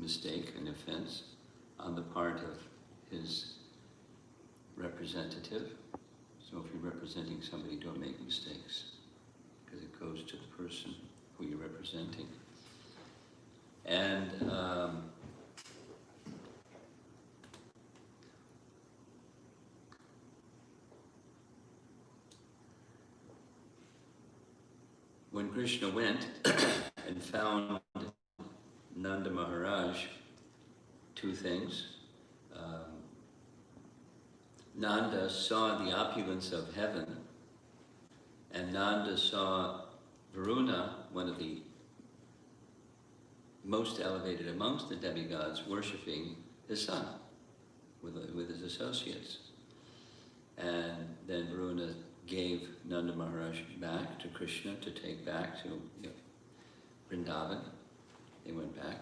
mistake, an offense on the part of his representative. So if you're representing somebody, don't make mistakes, because it goes to the person who you're representing. And when Krishna went and found Nanda Maharaj, two things. Nanda saw the opulence of heaven, and Nanda saw Varuna, one of the most elevated amongst the demigods, worshipping his son with his associates. And then Varuna gave Nanda Maharaj back to Krishna to take back to Vrindavan. They went back.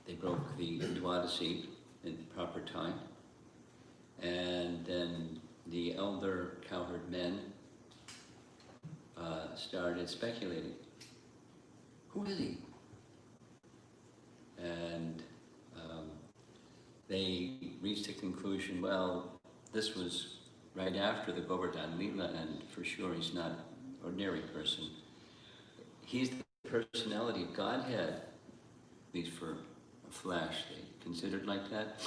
They broke the Dwadasi in proper time. And then the elder Cowherd men started speculating. Who is he? And they reached a conclusion, well, this was right after the Govardhan Leela, and for sure he's not an ordinary person. He's the personality of Godhead, at least for a flash. They considered like that.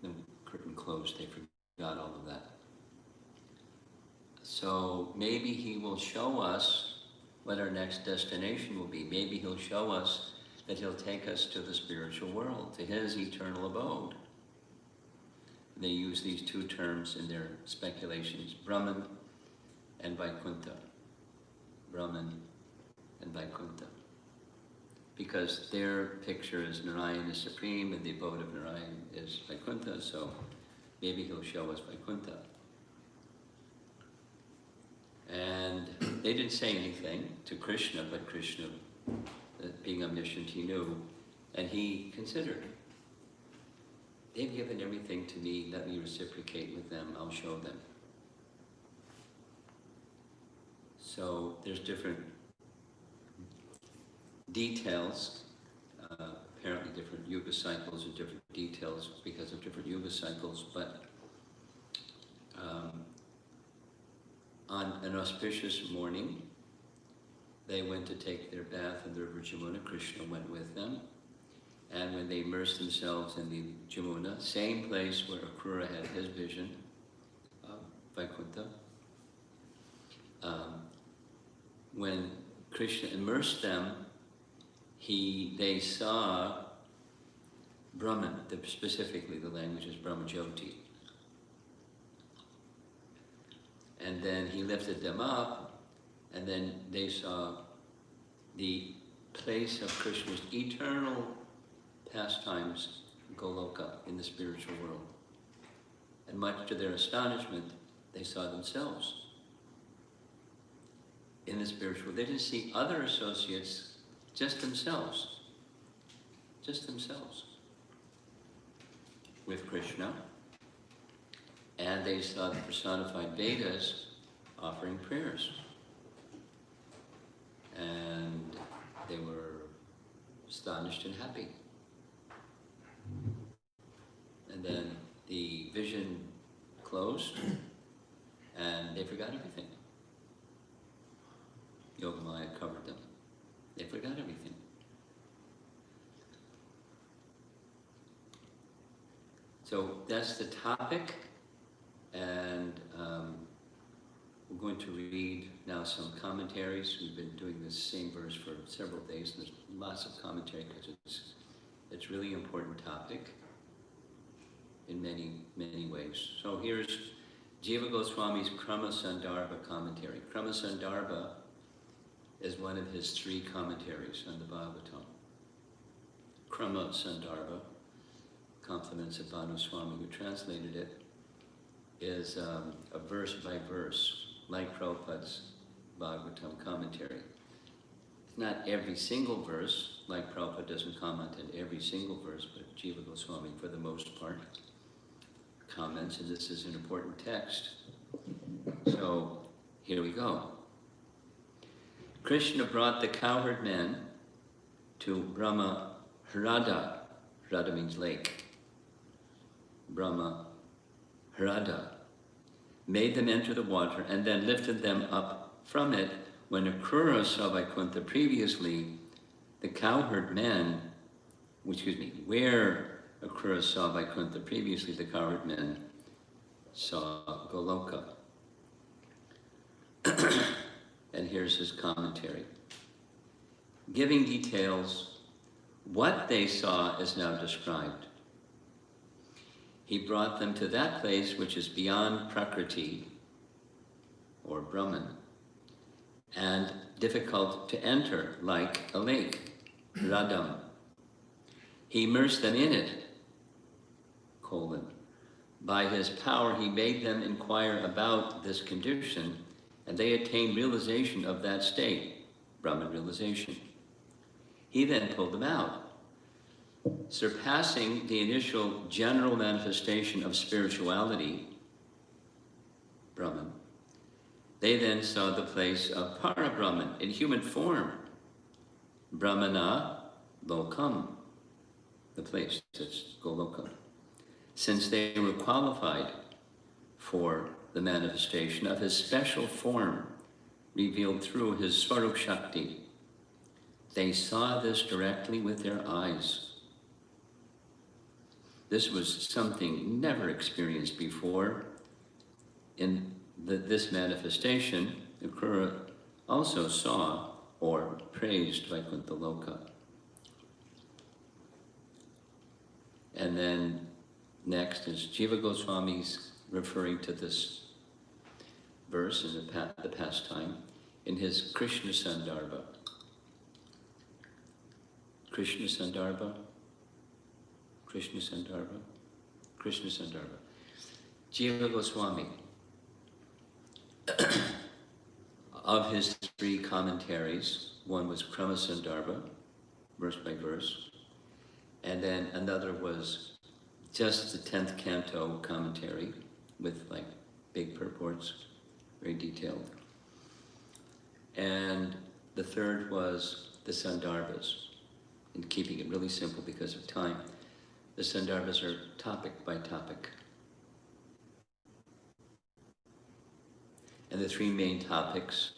The curtain closed, they forgot all of that. So maybe he will show us what our next destination will be. Maybe he'll show us that he'll take us to the spiritual world, to his eternal abode. They use these two terms in their speculations, Brahman and Vaikuntha. Brahman and Vaikuntha. Because their picture is Narayan is supreme and the abode of Narayan is Vaikuntha, so maybe he'll show us Vaikuntha. And they didn't say anything to Krishna, but Krishna, being omniscient, he knew, and he considered. They've given everything to me, let me reciprocate with them, I'll show them. So there's different details, apparently different yuga cycles and different details because of different yuga cycles, but on an auspicious morning, they went to take their bath in the river Jamuna. Krishna went with them. And when they immersed themselves in the Jamuna, same place where Akrura had his vision of Vaikuntha, when Krishna immersed them, they saw Brahman, specifically the language is Brahmajyoti. And then he lifted them up, and then they saw the place of Krishna's eternal pastimes, Goloka, in the spiritual world. And much to their astonishment, they saw themselves in the spiritual world. They didn't see other associates, just themselves with Krishna. And they saw the personified Vedas offering prayers. And they were astonished and happy. And then the vision closed, and they forgot everything. Yogamaya covered them. They forgot everything. So that's the topic, and we're going to read now some commentaries. We've been doing this same verse for several days. There's lots of commentary because it's really important topic in many, many ways. So here's Jiva Goswami's Krama Sandarbha commentary. Krama Sandarbha is one of his 3 commentaries on the Bhagavatam. Krama Sandarbha, compliments of Bhanu Swami who translated it, is a verse by verse, like Prabhupada's Bhagavatam commentary. It's not every single verse, like Prabhupada doesn't comment on every single verse, but Jiva Goswami, for the most part, comments, and this is an important text. So, here we go. Krishna brought the cowherd men to Brahma Hrada. Hrada means lake. Brahma Hrada made them enter the water and then lifted them up from it. When Akrura saw Vaikuntha previously, the cowherd men, where Akrura saw Vaikuntha previously, the cowherd men saw Goloka. And here's his commentary. Giving details, what they saw is now described. He brought them to that place which is beyond Prakriti, or Brahman, and difficult to enter, like a lake, Radam. He immersed them in it, By his power he made them inquire about this condition, and they attained realization of that state, Brahman realization. He then pulled them out. Surpassing the initial general manifestation of spirituality, Brahman, they then saw the place of Para-Brahman in human form, Brahmana Lokam, the place that's Goloka. Since they were qualified for the manifestation of his special form revealed through his Swarup Shakti, they saw this directly with their eyes. This was something never experienced before. In this manifestation, Akrura also saw or praised Vaikuntha Loka. And then next is Jiva Goswami's referring to this verse in the pastime in his Krishna Sandarbha. Krishna Sandarbha. Krishna Sandarbha. Krishna Sandarbha. Jiva Goswami, of his three commentaries, one was Krama Sandarbha, verse by verse, and then another was just the 10th canto commentary with like big purports, very detailed. And the third was the Sandarbhas, and keeping it really simple because of time. The Sandarbhas are topic by topic. And the three main topics,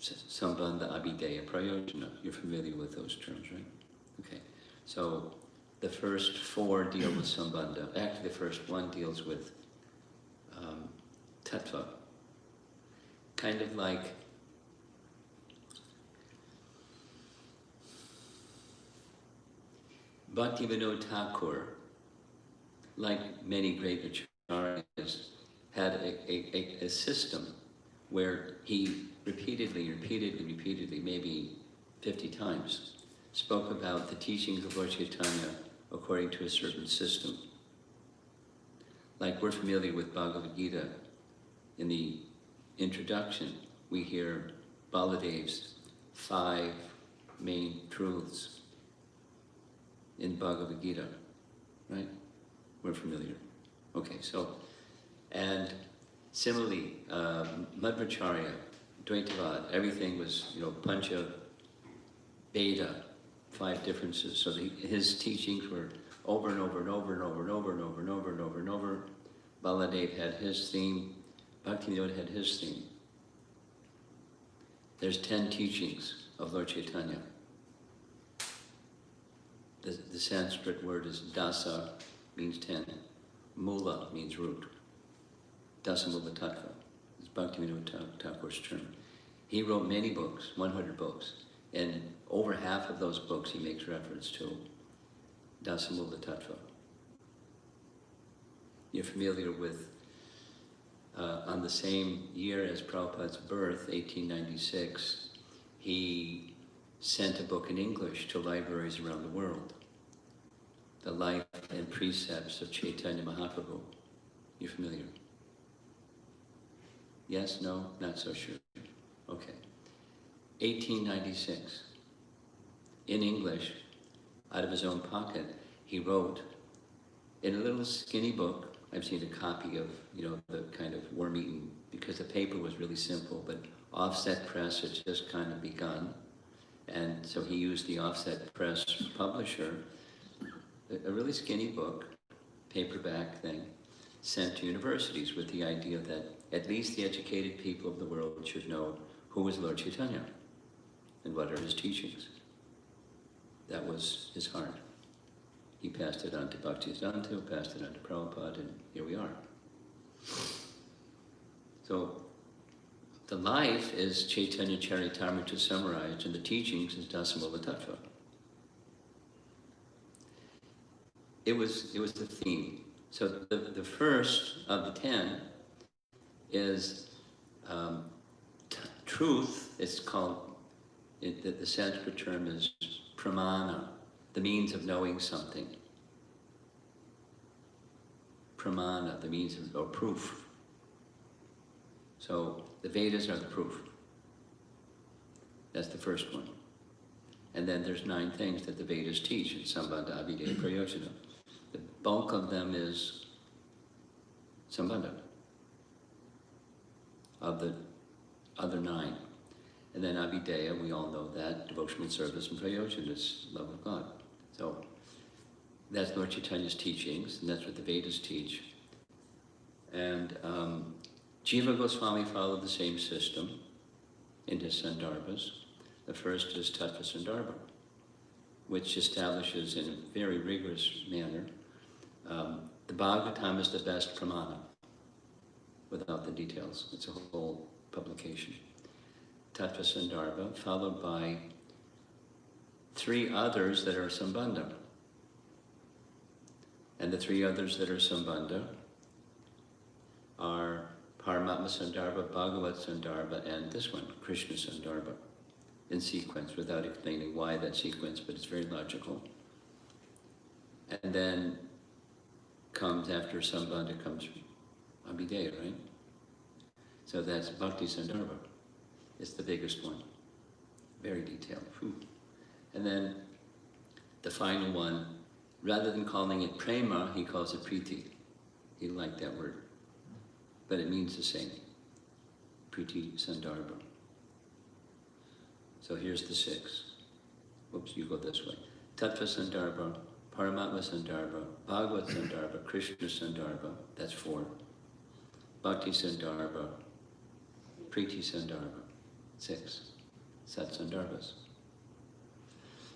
Sambandha, Abhideya, Prayojana. You're familiar with those terms, right? Okay. So the first four deal with Sambandha. Actually, the first one deals with Tattva. Kind of like Bhaktivinoda Thakur, like many great acharyas, had a system where he repeatedly, maybe 50 times, spoke about the teachings of Lord Chaitanya according to a certain system. Like we're familiar with Bhagavad Gita. In the introduction, we hear Baladev's 5 main truths in Bhagavad Gita, right? We're familiar. Okay, so, and similarly, Madhvacharya, Dvaitavad, everything was, Pancha Veda, 5 differences. So his teachings were over and over and over and over and over and over and over and over and over. Baladev had his theme, Bhaktivinoda had his theme. There's 10 teachings of Lord Chaitanya. The Sanskrit word is dasa, means 10. Mula means root. Dasa Mula Tattva is Bhaktivinoda Thakur's term. He wrote many books, 100 books, and over half of those books he makes reference to Dasa Mula Tattva. You're familiar with, on the same year as Prabhupada's birth, 1896, he sent a book in English to libraries around the world. The Life and Precepts of Chaitanya Mahaprabhu. You familiar? Yes? No? Not so sure. Okay. 1896. In English, out of his own pocket, he wrote in a little skinny book. I've seen a copy of, the kind of worm-eaten, because the paper was really simple, but offset press had just kind of begun. And so he used the offset press publisher, a really skinny book, paperback thing, sent to universities with the idea that at least the educated people of the world should know who is Lord Chaitanya and what are his teachings. That was his heart. He passed it on to Bhaktisiddhanta, passed it on to Prabhupada, and here we are. So the life is Chaitanya Charitamrita summarized, and the teachings is Dasamula Tattva. It was the theme. So the first of the 10 is truth. It's called, the Sanskrit term is pramana, the means of knowing something. Pramana, the means of, or proof. So the Vedas are the proof. That's the first one. And then there's 9 things that the Vedas teach in Sambandha, Abhideya, Prayojana. The bulk of them is Sambandha, of the other 9. And then Abhideya, we all know that, devotional service and Prayojana is love of God. So that's Lord Chaitanya's teachings, and that's what the Vedas teach. And Jiva Goswami followed the same system in his Sandarbhas. The first is Tattva Sandarbha, which establishes in a very rigorous manner the Bhagavatam is the best pramana, without the details. It's a whole publication. Tattva Sandarbha, followed by 3 others that are Sambandha. And the 3 others that are Sambandha are Paramatma Sandarbha, Bhagavat Sandarbha, and this one, Krishna Sandarbha, in sequence, without explaining why that sequence, but it's very logical. And then comes, after Sambandha comes Abhideya, right? So that's Bhakti Sandarbha. It's the biggest one, very detailed. And then the final one, rather than calling it prema, he calls it priti. He liked that word, but it means the same, priti sandarbha. So here's the 6. Whoops, you go this way. Tattva Sandarbha, Paramatma Sandarbha, Bhagavat Sandarbha, Krishna Sandarbha, that's 4. Bhakti Sandarbha, Priti Sandarbha, 6. Sat Sandarbhas.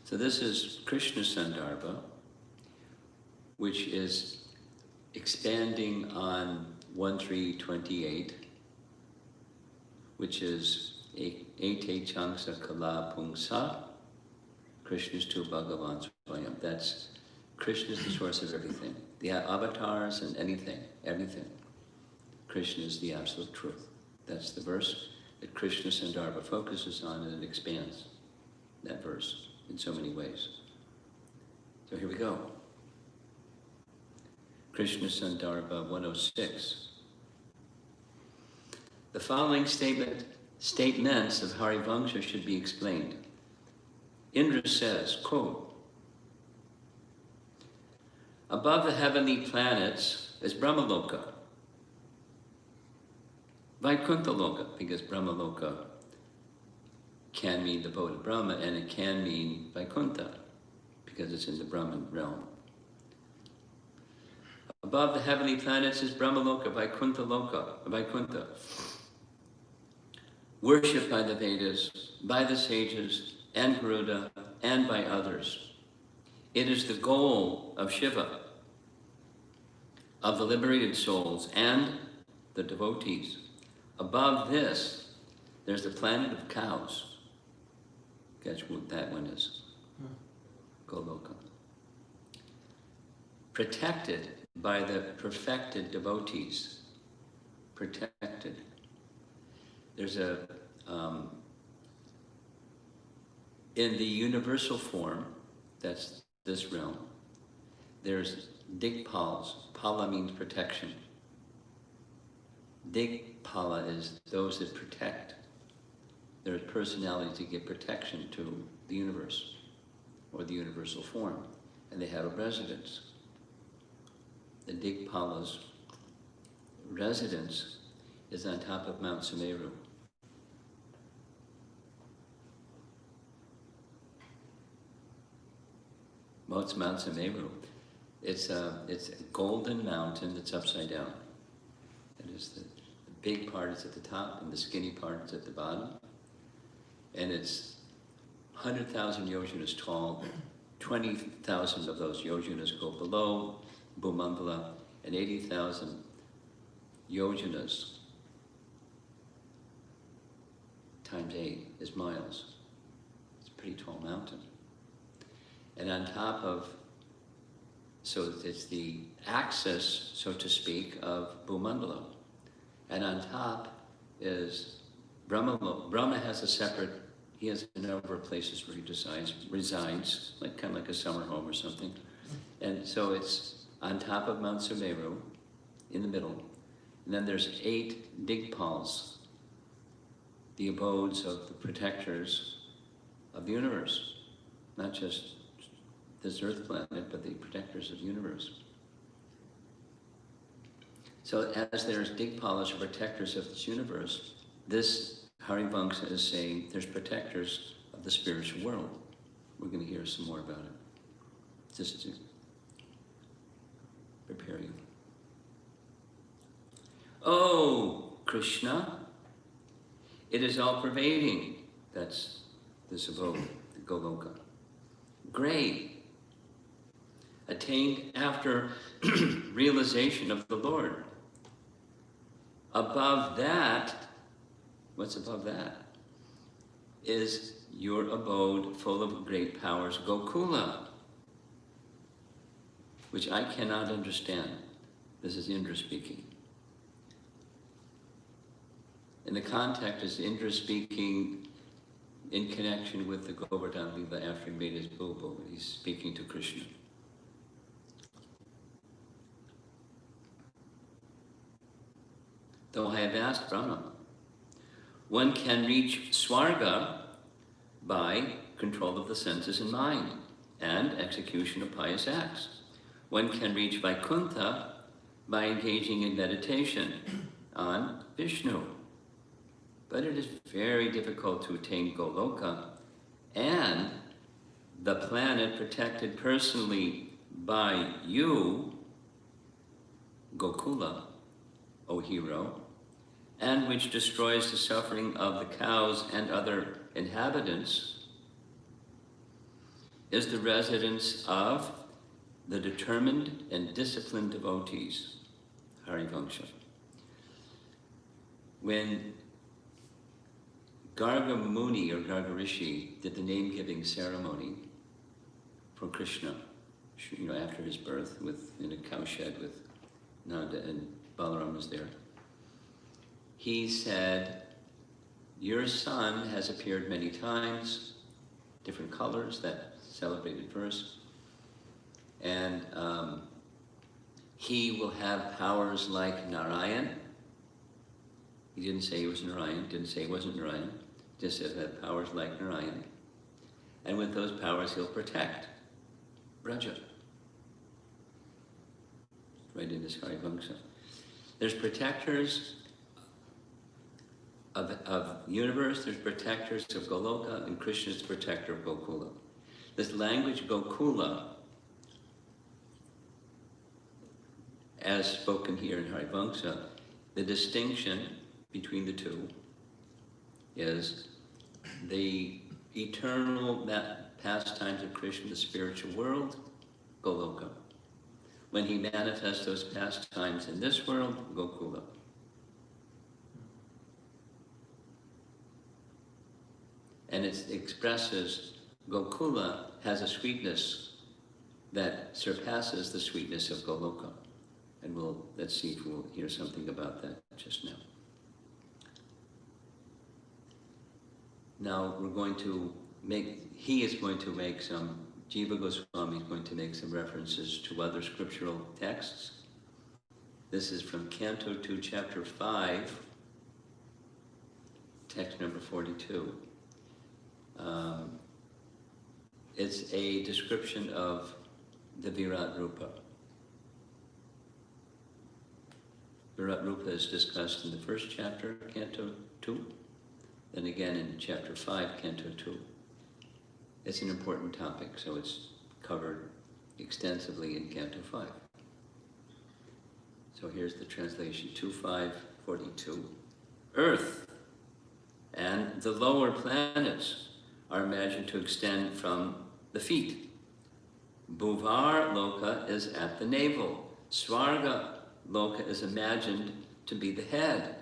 So this is Krishna Sandarbha, which is expanding on 1.3.28, which is Ete Changsa Kala Pungsa, Krishna's to Bhagavan Swayam. That's Krishna is the source of everything. The avatars and anything. Krishna is the absolute truth. That's the verse that Krishna Sandarbha focuses on, and it expands that verse in so many ways. So here we go. Krishna Sandarbha 106. The following statements of Harivangsha should be explained. Indra says, quote, above the heavenly planets is Brahmaloka, Vaikuntha Loka, because Brahmaloka can mean the abode of Brahma, and it can mean Vaikuntha, because it's in the Brahman realm. Above the heavenly planets is Brahmaloka, Vaikuntha, worshipped by the Vedas, by the sages, and Garuda, and by others. It is the goal of Shiva, of the liberated souls, and the devotees. Above this, there's the planet of cows. Guess what that one is? Goloka. Protected by the perfected devotees. Protected. There's a, in the universal form, that's this realm, there's Digpals. Pala means protection. Digpala is those that protect. There's personalities that give protection to the universe, or the universal form, and they have a residence. The Digpala's residence is on top of Mount Sumeru. It's Mount Sumeru. It's a golden mountain that's upside down. It is the big part is at the top and the skinny part is at the bottom. And it's 100,000 yojanas tall. 20,000 of those yojanas go below Bhumandala, and 80,000 yojanas times 8 is miles. It's a pretty tall mountain. And on top of, so it's the axis, so to speak, of Bhumandala. And on top is Brahma. Brahma has a separate, he has a number of places where he resides, like kind of like a summer home or something. And so it's on top of Mount Sumeru, in the middle. And then there's 8 Digpals, the abodes of the protectors of the universe. Not just this earth planet, but the protectors of the universe. So as there's Digpalas, or protectors of this universe, this Harivamsa is saying there's protectors of the spiritual world. We're going to hear some more about it, just to prepare you. Oh, Krishna, it is all-pervading. That's this abode, the Goloka. Great. Attained after realization of the Lord. Above that, what's above that? Is your abode full of great powers, Gokula, which I cannot understand. This is Indra speaking. And the context is Indra speaking in connection with the Govardhan Lila after he made his boo-boo. He's speaking to Krishna. Though I have asked Brahma, one can reach Swarga by control of the senses and mind and execution of pious acts. One can reach Vaikuntha by engaging in meditation on Vishnu. But it is very difficult to attain Goloka and the planet protected personally by you, Gokula, O hero, and which destroys the suffering of the cows and other inhabitants, is the residence of the determined and disciplined devotees, Harivamsa. When Garga Muni or Garga Rishi did the name-giving ceremony for Krishna, after his birth, in a cowshed with Nanda and Balaram was there, he said, your son has appeared many times, different colors, that celebrated verse, and he will have powers like Narayan. He didn't say he was Narayan, didn't say he wasn't Narayan, just said he had powers like Narayan. And with those powers, he'll protect Braja. Right in this Harivamsa. There's protectors of universe, there's protectors of Goloka, and Krishna is the protector of Gokula. This language Gokula, as spoken here in Harivamsa, the distinction between the two is the eternal pastimes of Krishna, the spiritual world, Goloka. When he manifests those pastimes in this world, Gokula. And it expresses, Gokula has a sweetness that surpasses the sweetness of Goloka. And let's see if we'll hear something about that just now. Now we're going to Jiva Goswami is going to make some references to other scriptural texts. This is from Canto 2, Chapter 5, text number 42. It's a description of the Virat Rupa. Virat Rupa is discussed in the first chapter, Canto 2, then again in Chapter 5, Canto 2. It's an important topic, so it's covered extensively in Canto 5. So here's the translation, 2.5.42. Earth and the lower planets are imagined to extend from the feet. Bhuvar Loka is at the navel. Svarga Loka is imagined to be the head.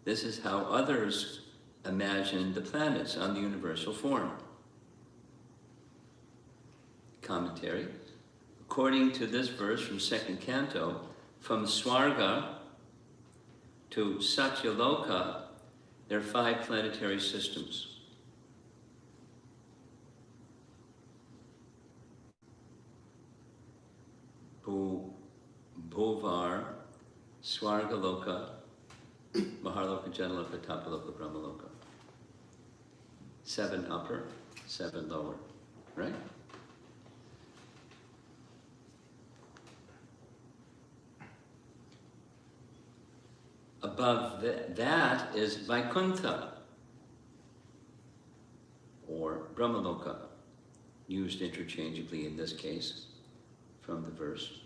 This is how others imagine the planets on the universal form. Commentary. According to this verse from 2nd Canto, from Svarga to Satyaloka, there are 5 planetary systems. Bhuvar, Svargaloka, Maharloka, Janaloka, Tapaloka, Brahmaloka. 7 upper, 7 lower, right? Above that is Vaikuntha, or Brahmaloka, used interchangeably in this case from the verse.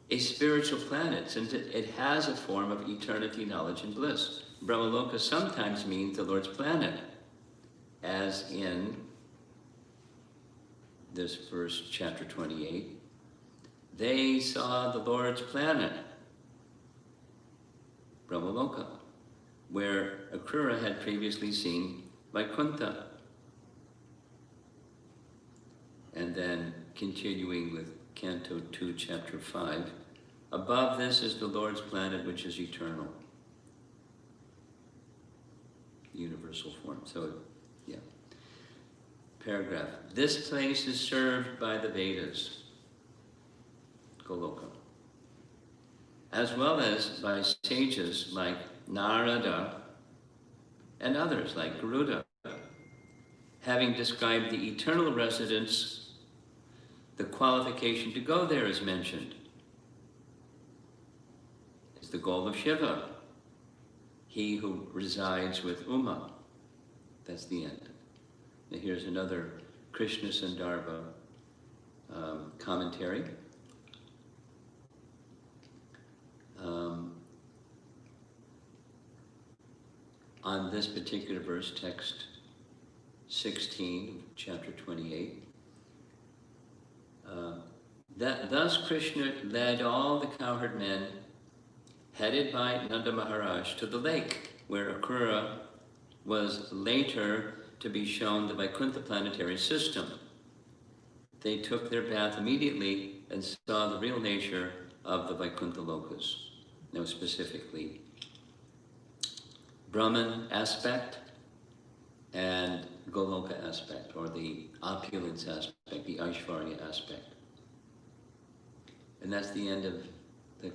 A spiritual planet, since it has a form of eternity, knowledge, and bliss. Brahmaloka sometimes means the Lord's planet, as in this verse, chapter 28. They saw the Lord's planet, Brahmaloka, where Akrura had previously seen Vaikuntha. And then continuing with Canto 2, Chapter 5, above this is the Lord's planet, which is eternal. Universal form. So, yeah. Paragraph. This place is served by the Vedas, Goloka, as well as by sages like Narada and others like Garuda. Having described the eternal residence, the qualification to go there is mentioned. It's the goal of Shiva, he who resides with Uma. That's the end. Now here's another Krishna Sandarbha commentary. On this particular verse, text 16, chapter 28. Thus Krishna led all the cowherd men, headed by Nanda Maharaj, to the lake, where Akrura was later to be shown the Vaikuntha planetary system. They took their bath immediately and saw the real nature of the Vaikuntha lokas. Now specifically, Brahman aspect and Goloka aspect, or the opulence aspect, the Aishvarya aspect. And that's the end of this.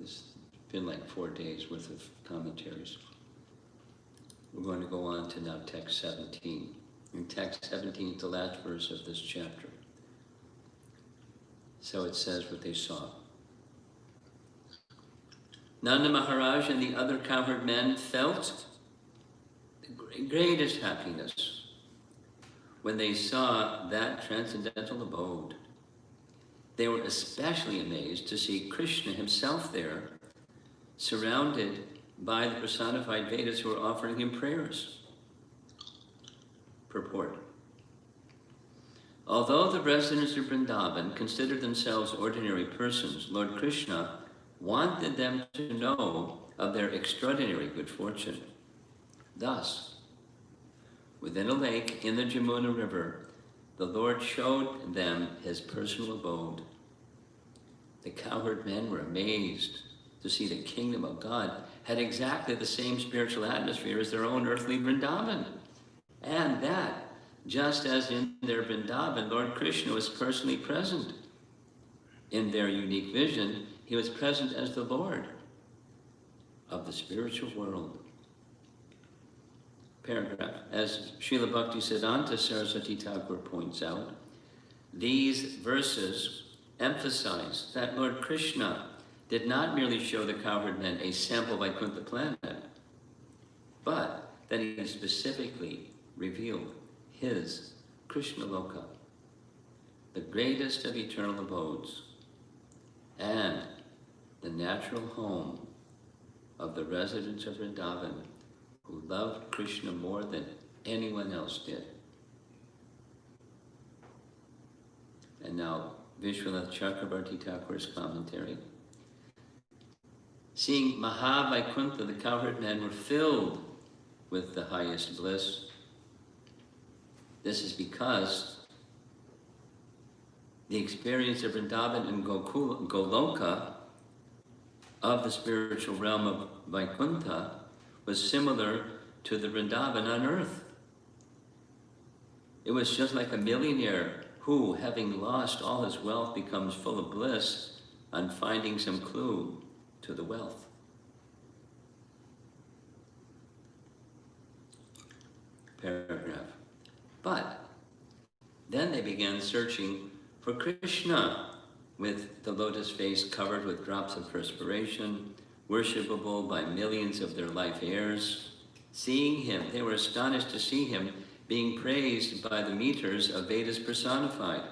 It's been like 4 days worth of commentaries. We're going to go on to now text 17. And text 17 is the last verse of this chapter. So it says what they saw. Nanda Maharaj and the other cowherd men felt the greatest happiness when they saw that transcendental abode. They were especially amazed to see Krishna himself there, surrounded by the personified Vedas who were offering him prayers. Purport. Although the residents of Vrindavan considered themselves ordinary persons, Lord Krishna wanted them to know of their extraordinary good fortune. Thus, within a lake in the Jamuna River, the Lord showed them his personal abode. The cowherd men were amazed to see the kingdom of God had exactly the same spiritual atmosphere as their own earthly Vrindavan. And that, just as in their Vrindavan, Lord Krishna was personally present. In their unique vision, he was present as the Lord of the spiritual world. Paragraph. As Srila Bhaktisiddhanta Saraswati Thakur points out, these verses emphasize that Lord Krishna did not merely show the cowherd men a sample Vaikuntha planet, but that he specifically revealed his Krishna Loka, the greatest of eternal abodes, and the natural home of the residents of Vrindavan who loved Krishna more than anyone else did. And now, Vishwanath Chakrabarti Thakur's commentary. Seeing Mahavaikuntha, the cowherd men were filled with the highest bliss. This is because the experience of Vrindavan and Goloka of the spiritual realm of Vaikuntha was similar to the Vrindavan on earth. It was just like a millionaire who, having lost all his wealth, becomes full of bliss on finding some clue to the wealth. Paragraph. But then they began searching for Krishna, with the lotus face covered with drops of perspiration, worshipable by millions of their life heirs. Seeing him, they were astonished to see him being praised by the meters of Vedas personified.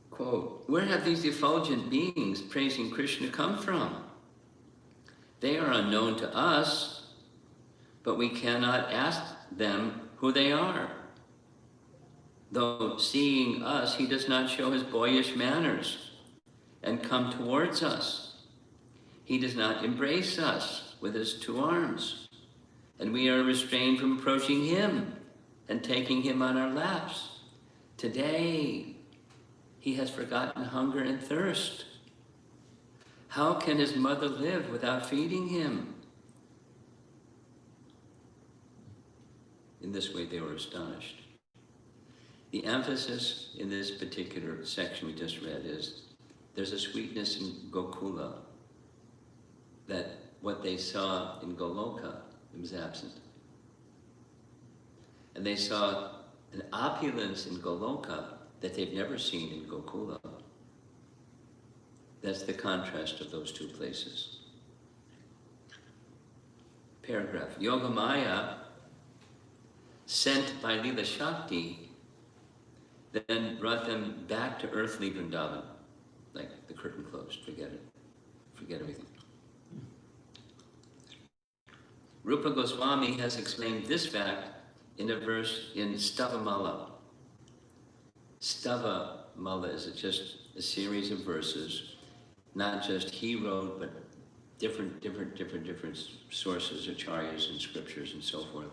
Quote, where have these effulgent beings praising Krishna come from? They are unknown to us, but we cannot ask them who they are. Though seeing us, he does not show his boyish manners and come towards us. He does not embrace us with his two arms, and we are restrained from approaching him and taking him on our laps. Today, he has forgotten hunger and thirst. How can his mother live without feeding him? In this way, they were astonished. The emphasis in this particular section we just read is there's a sweetness in Gokula that what they saw in Goloka, it was absent. And they saw an opulence in Goloka that they've never seen in Gokula. That's the contrast of those two places. Paragraph. Yogamaya, sent by Leela Shakti, then brought them back to earthly Vrindavan. Like the curtain closed, forget it. Forget everything. Rupa Goswami has explained this fact in a verse in Stavamala. Stavamala is just a series of verses, not just he wrote, but different sources, acharyas and scriptures and so forth,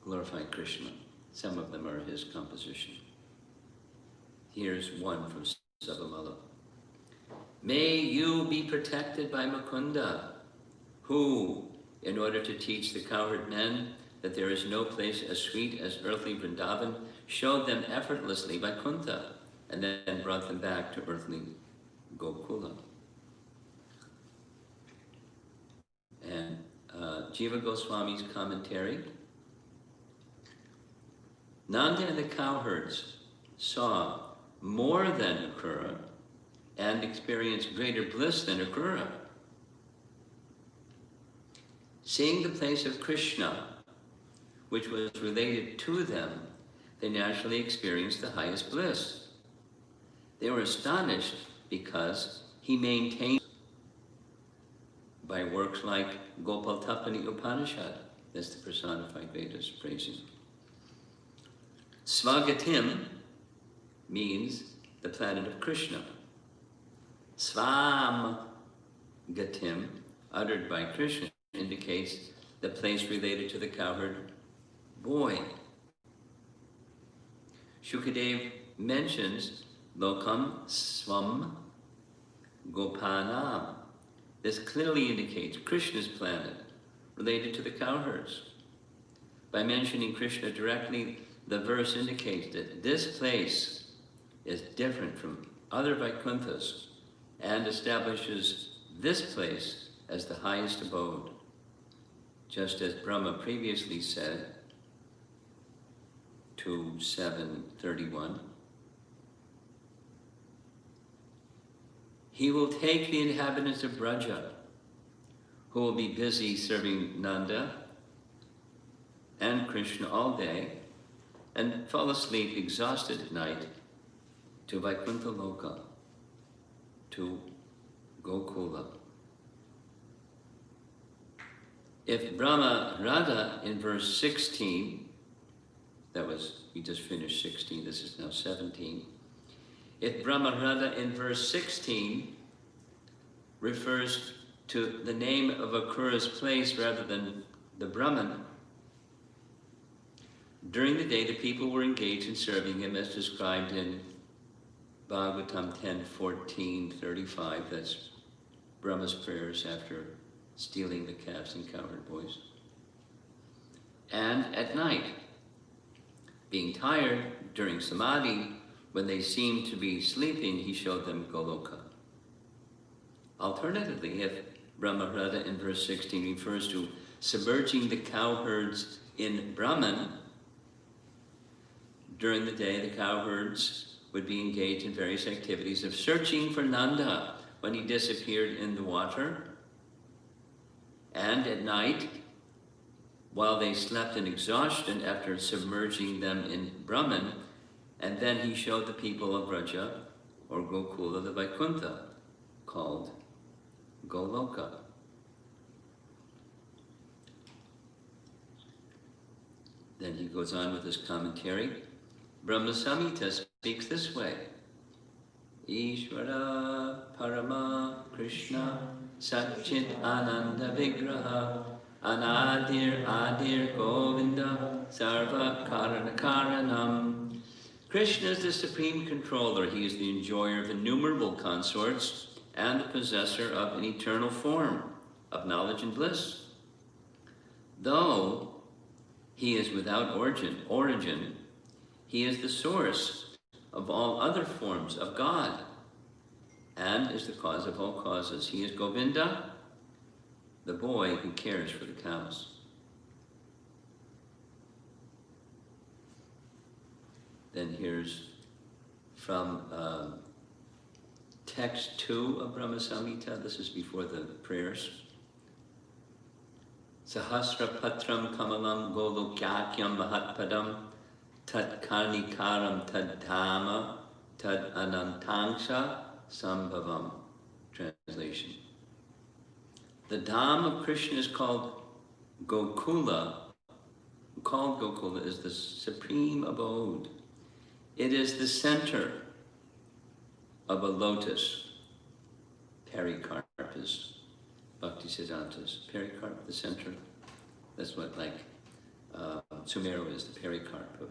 glorifying Krishna. Some of them are his composition. Here's one from Stavamala. May you be protected by Mukunda, who, in order to teach the cowherd men that there is no place as sweet as earthly Vrindavan, showed them effortlessly Vaikuntha, and then brought them back to earthly Gokula. And Jiva Goswami's commentary. Nanda and the cowherds saw more than Akrura and experienced greater bliss than Akrura. Seeing the place of Krishna, which was related to them, they naturally experienced the highest bliss. They were astonished because he maintained by works like Gopal Tapani Upanishad, that's the personified Vedas praising. Svagatim means the planet of Krishna. Svam Gatim, uttered by Krishna, indicates the place related to the cowherd boy. Shukadev mentions Lokam Svam Gopanam. This clearly indicates Krishna's planet related to the cowherds. By mentioning Krishna directly, the verse indicates that this place is different from other Vaikunthas and establishes this place as the highest abode. Just as Brahma previously said to 7:31, he will take the inhabitants of Braja, who will be busy serving Nanda and Krishna all day, and fall asleep exhausted at night to Vaikuntha Loka, to Gokula. If Brahma Radha in verse 16, we just finished 16, this is now 17. If Brahma Radha in verse 16 refers to the name of Akura's place rather than the Brahman, during the day the people were engaged in serving him as described in Bhagavatam 10, 14, 35. That's Brahma's prayers after stealing the calves and cowherd boys. And at night, being tired during samadhi, when they seemed to be sleeping, he showed them Goloka. Alternatively, if Brahmarada in verse 16 refers to submerging the cowherds in Brahman, during the day the cowherds would be engaged in various activities of searching for Nanda when he disappeared in the water, and at night, while they slept in exhaustion after submerging them in Brahman, and then he showed the people of Vraja, or Gokula, the Vaikuntha, called Goloka. Then he goes on with his commentary. Brahma Samhita speaks this way. Ishvara Parama Krishna Satchit Ananda Vigraha Anadir Adir Govinda Sarva Karana Karanam. Krishna is the supreme controller. He is the enjoyer of innumerable consorts and the possessor of an eternal form of knowledge and bliss. Though he is without origin, he is the source of all other forms of God and is the cause of all causes. He is Govinda, the boy who cares for the cows. Then here's from text 2 of Brahma Samhita. This is before the prayers. Sahasra patram kamalam golokyakyam mahatpadam tad karnikaram tad dhamma tad anantangsha sambhavam. Translation. The Dham of Krishna is called Gokula. Called Gokula is the supreme abode. It is the center of a lotus. Pericarp is Bhaktisiddhanta's. Pericarp, the center. That's what Sumero is, the pericarp of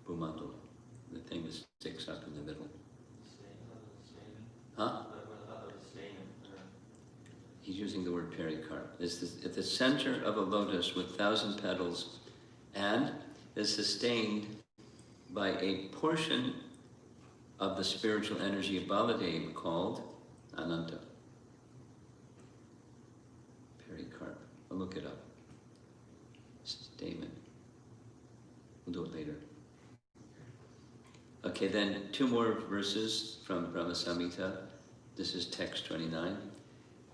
Bhumandala. The thing that sticks up in the middle. Huh? He's using the word pericarp. It's at the center of a lotus with 1,000 petals and is sustained by a portion of the spiritual energy of Baladev called Ananta. Pericarp. I'll look it up. Stamen. We'll do it later. Okay, then 2 more verses from Brahma Samhita. This is text 29.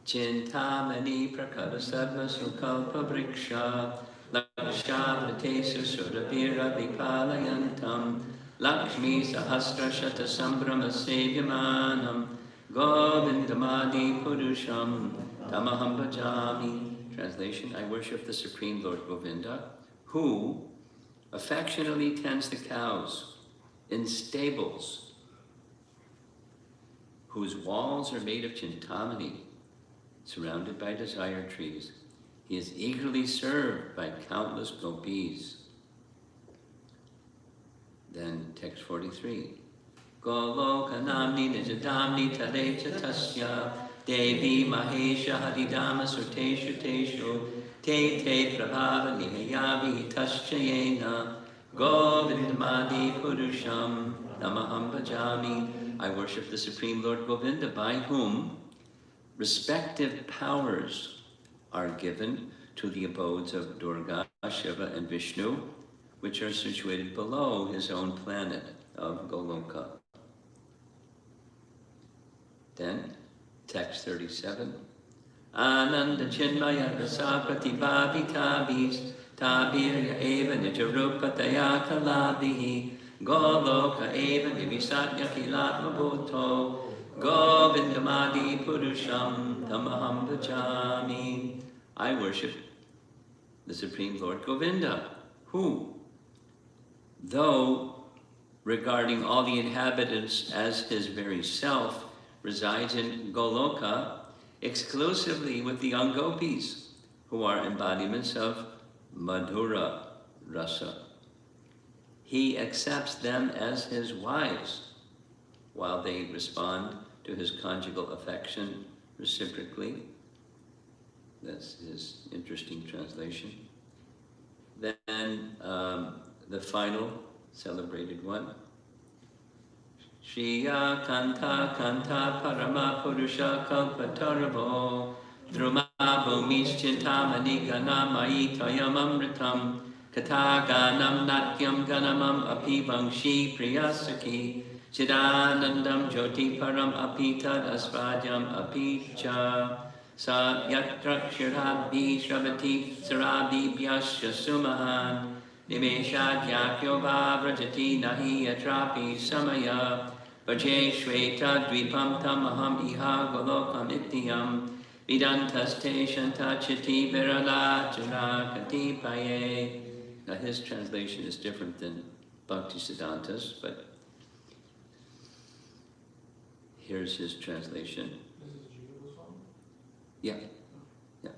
Chintamani prakara sarva sukalpa vriksha lakshavate susurabhira vipalayantam lakshmi sahasra shata sambrama sevyamanam govindamadi purusham tamaham bhajami. Translation, I worship the Supreme Lord Govinda, who affectionately tends the cows in stables, whose walls are made of chintamani, surrounded by desire trees. He is eagerly served by countless gopis. Then text 43. Goloka namni nijadamni talecha tasya devi mahesha haridama surteshu teshu te te prabhava nihayavi taschayena govindamadi purusham namaham bhajami. I worship the Supreme Lord Govinda, by whom respective powers are given to the abodes of Durga, Shiva, and Vishnu, which are situated below his own planet of Goloka. Then, text 37. Ananda Chinmaya Rasa Pratibhavitavis Tabirya eva nijarupataya kalabihi. Goloka eva nivisatya kilatma bhutto. Govindamadi purusham tamaham bhajami. I worship the Supreme Lord Govinda, who, though regarding all the inhabitants as his very self, resides in Goloka exclusively with the young gopis, who are embodiments of Madhura Rasa. He accepts them as his wives, while they respond to his conjugal affection reciprocally. That's his interesting translation. Then the final celebrated one. Shriya Kanta Kanta Parama Purusha Kalpataravo Druma Bhumis Chintamani Ganamai Tayam Amritam Kataganam Natyam Ganamam Api Vangshi Priyasaki Chidanandam Jyoti Param Apitad Asvadyam Apicha Sa Yatrakshirabhi Shravati Sarabhi Vyasya Sumahan Nimeshad Yakyova Vrajati Nahi Atrapi Samaya Vaje Shveta Dvipam Tamaham Iha Golokam Ityam Vidantaste Shantachiti Virala Churakati Paye. Now his translation is different than Bhaktisiddhanta's, but here's his translation. Yeah, yeah.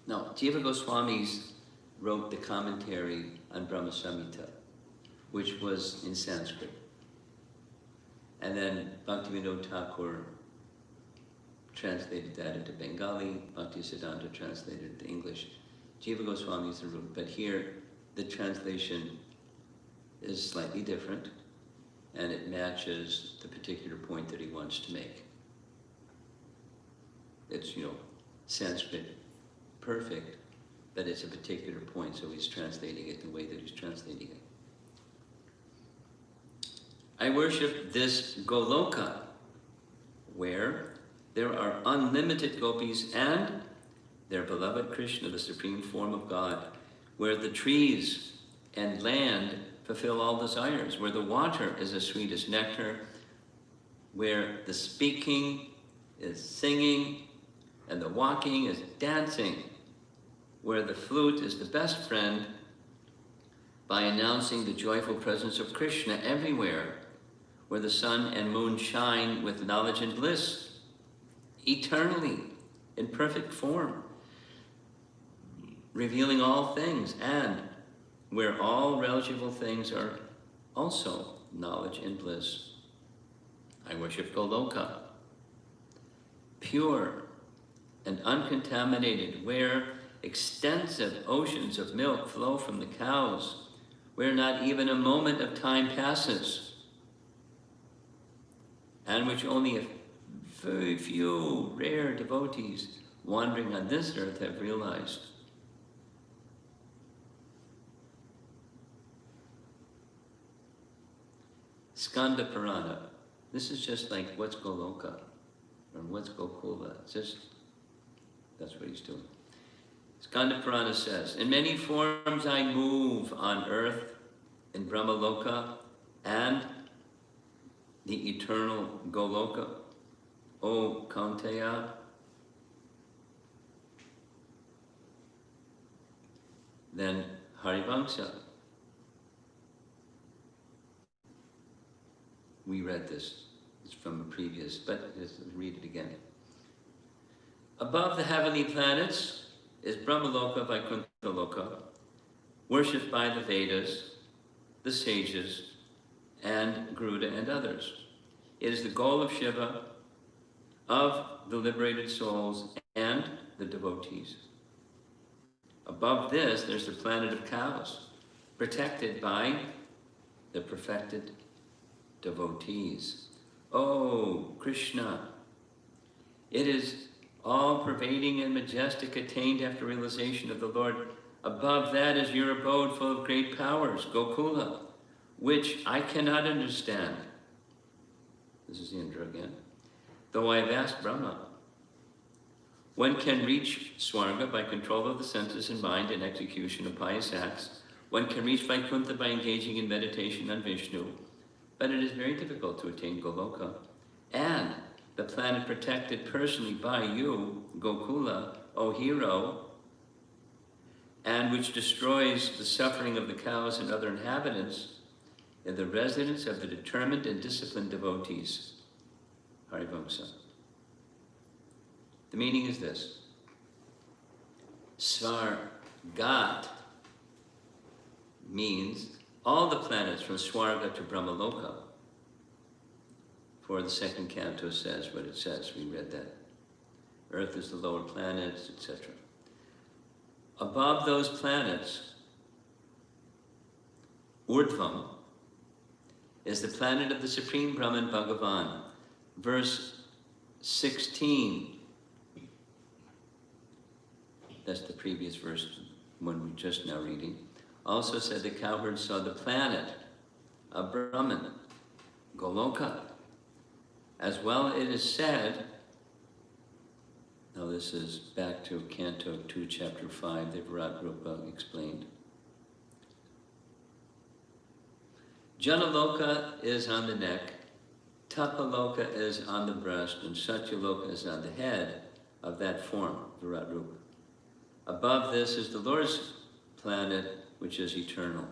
Now, Jiva Goswamis wrote the commentary on Brahma Samhita, which was in Sanskrit. And then Bhaktivinoda Thakur translated that into Bengali, Bhaktisiddhanta translated it into English. Jiva Goswami is the root, but here the translation is slightly different, and it matches the particular point that he wants to make. It's, Sanskrit perfect, but it's a particular point, so he's translating it the way that he's translating it. I worship this Goloka, where there are unlimited gopis and their beloved Krishna, the supreme form of God, where the trees and land fulfill all desires, where the water is the sweetest nectar, where the speaking is singing, and the walking is dancing, where the flute is the best friend by announcing the joyful presence of Krishna everywhere, where the sun and moon shine with knowledge and bliss, eternally, in perfect form, revealing all things, and where all religible things are also knowledge and bliss. I worship Goloka, pure and uncontaminated, where extensive oceans of milk flow from the cows, where not even a moment of time passes, and which only a very few rare devotees wandering on this earth have realized. Skanda Purana. This is just like what's Goloka or what's Gokula. It's just, that's what he's doing. Skanda Purana says, in many forms I move on earth, in Brahmaloka, and the eternal Goloka. O Kaunteya, then Harivamsa. We read this. It's from a previous, but let's read it again. Above the heavenly planets is Brahmaloka Vaikuntha-loka, worshipped by the Vedas, the sages, and Garuda and others. It is the goal of Shiva, of the liberated souls, and the devotees. Above this, there's the planet of cows, protected by the perfected devotees. Oh, Krishna, it is all-pervading and majestic, attained after realization of the Lord. Above that is your abode full of great powers, Gokula, which I cannot understand. This is Indra again. Though I have asked Brahma, One can reach Swarga by control of the senses and mind and execution of pious acts. One can reach Vaikuntha by engaging in meditation on Vishnu, but it is very difficult to attain Goloka. And the planet protected personally by you, Gokula, O hero, and which destroys the suffering of the cows and other inhabitants, is the residence of the determined and disciplined devotees. Harivamsa. The meaning is this. Svargat means all the planets from Swarga to Brahmaloka. For the second canto says what it says. We read that. Earth is the lower planets, etc. Above those planets, Urdhvam, is the planet of the Supreme Brahman Bhagavan. Verse 16. That's the previous verse, one we're just now reading. Also said the cowherd saw the planet of Brahman, Goloka. As well it is said, now this is back to Canto 2, Chapter 5, the Virat Rupa explained. Janaloka is on the neck, Tapaloka is on the breast, and Satyaloka is on the head of that form, Virat Rupa. Above this is the Lord's planet, which is eternal.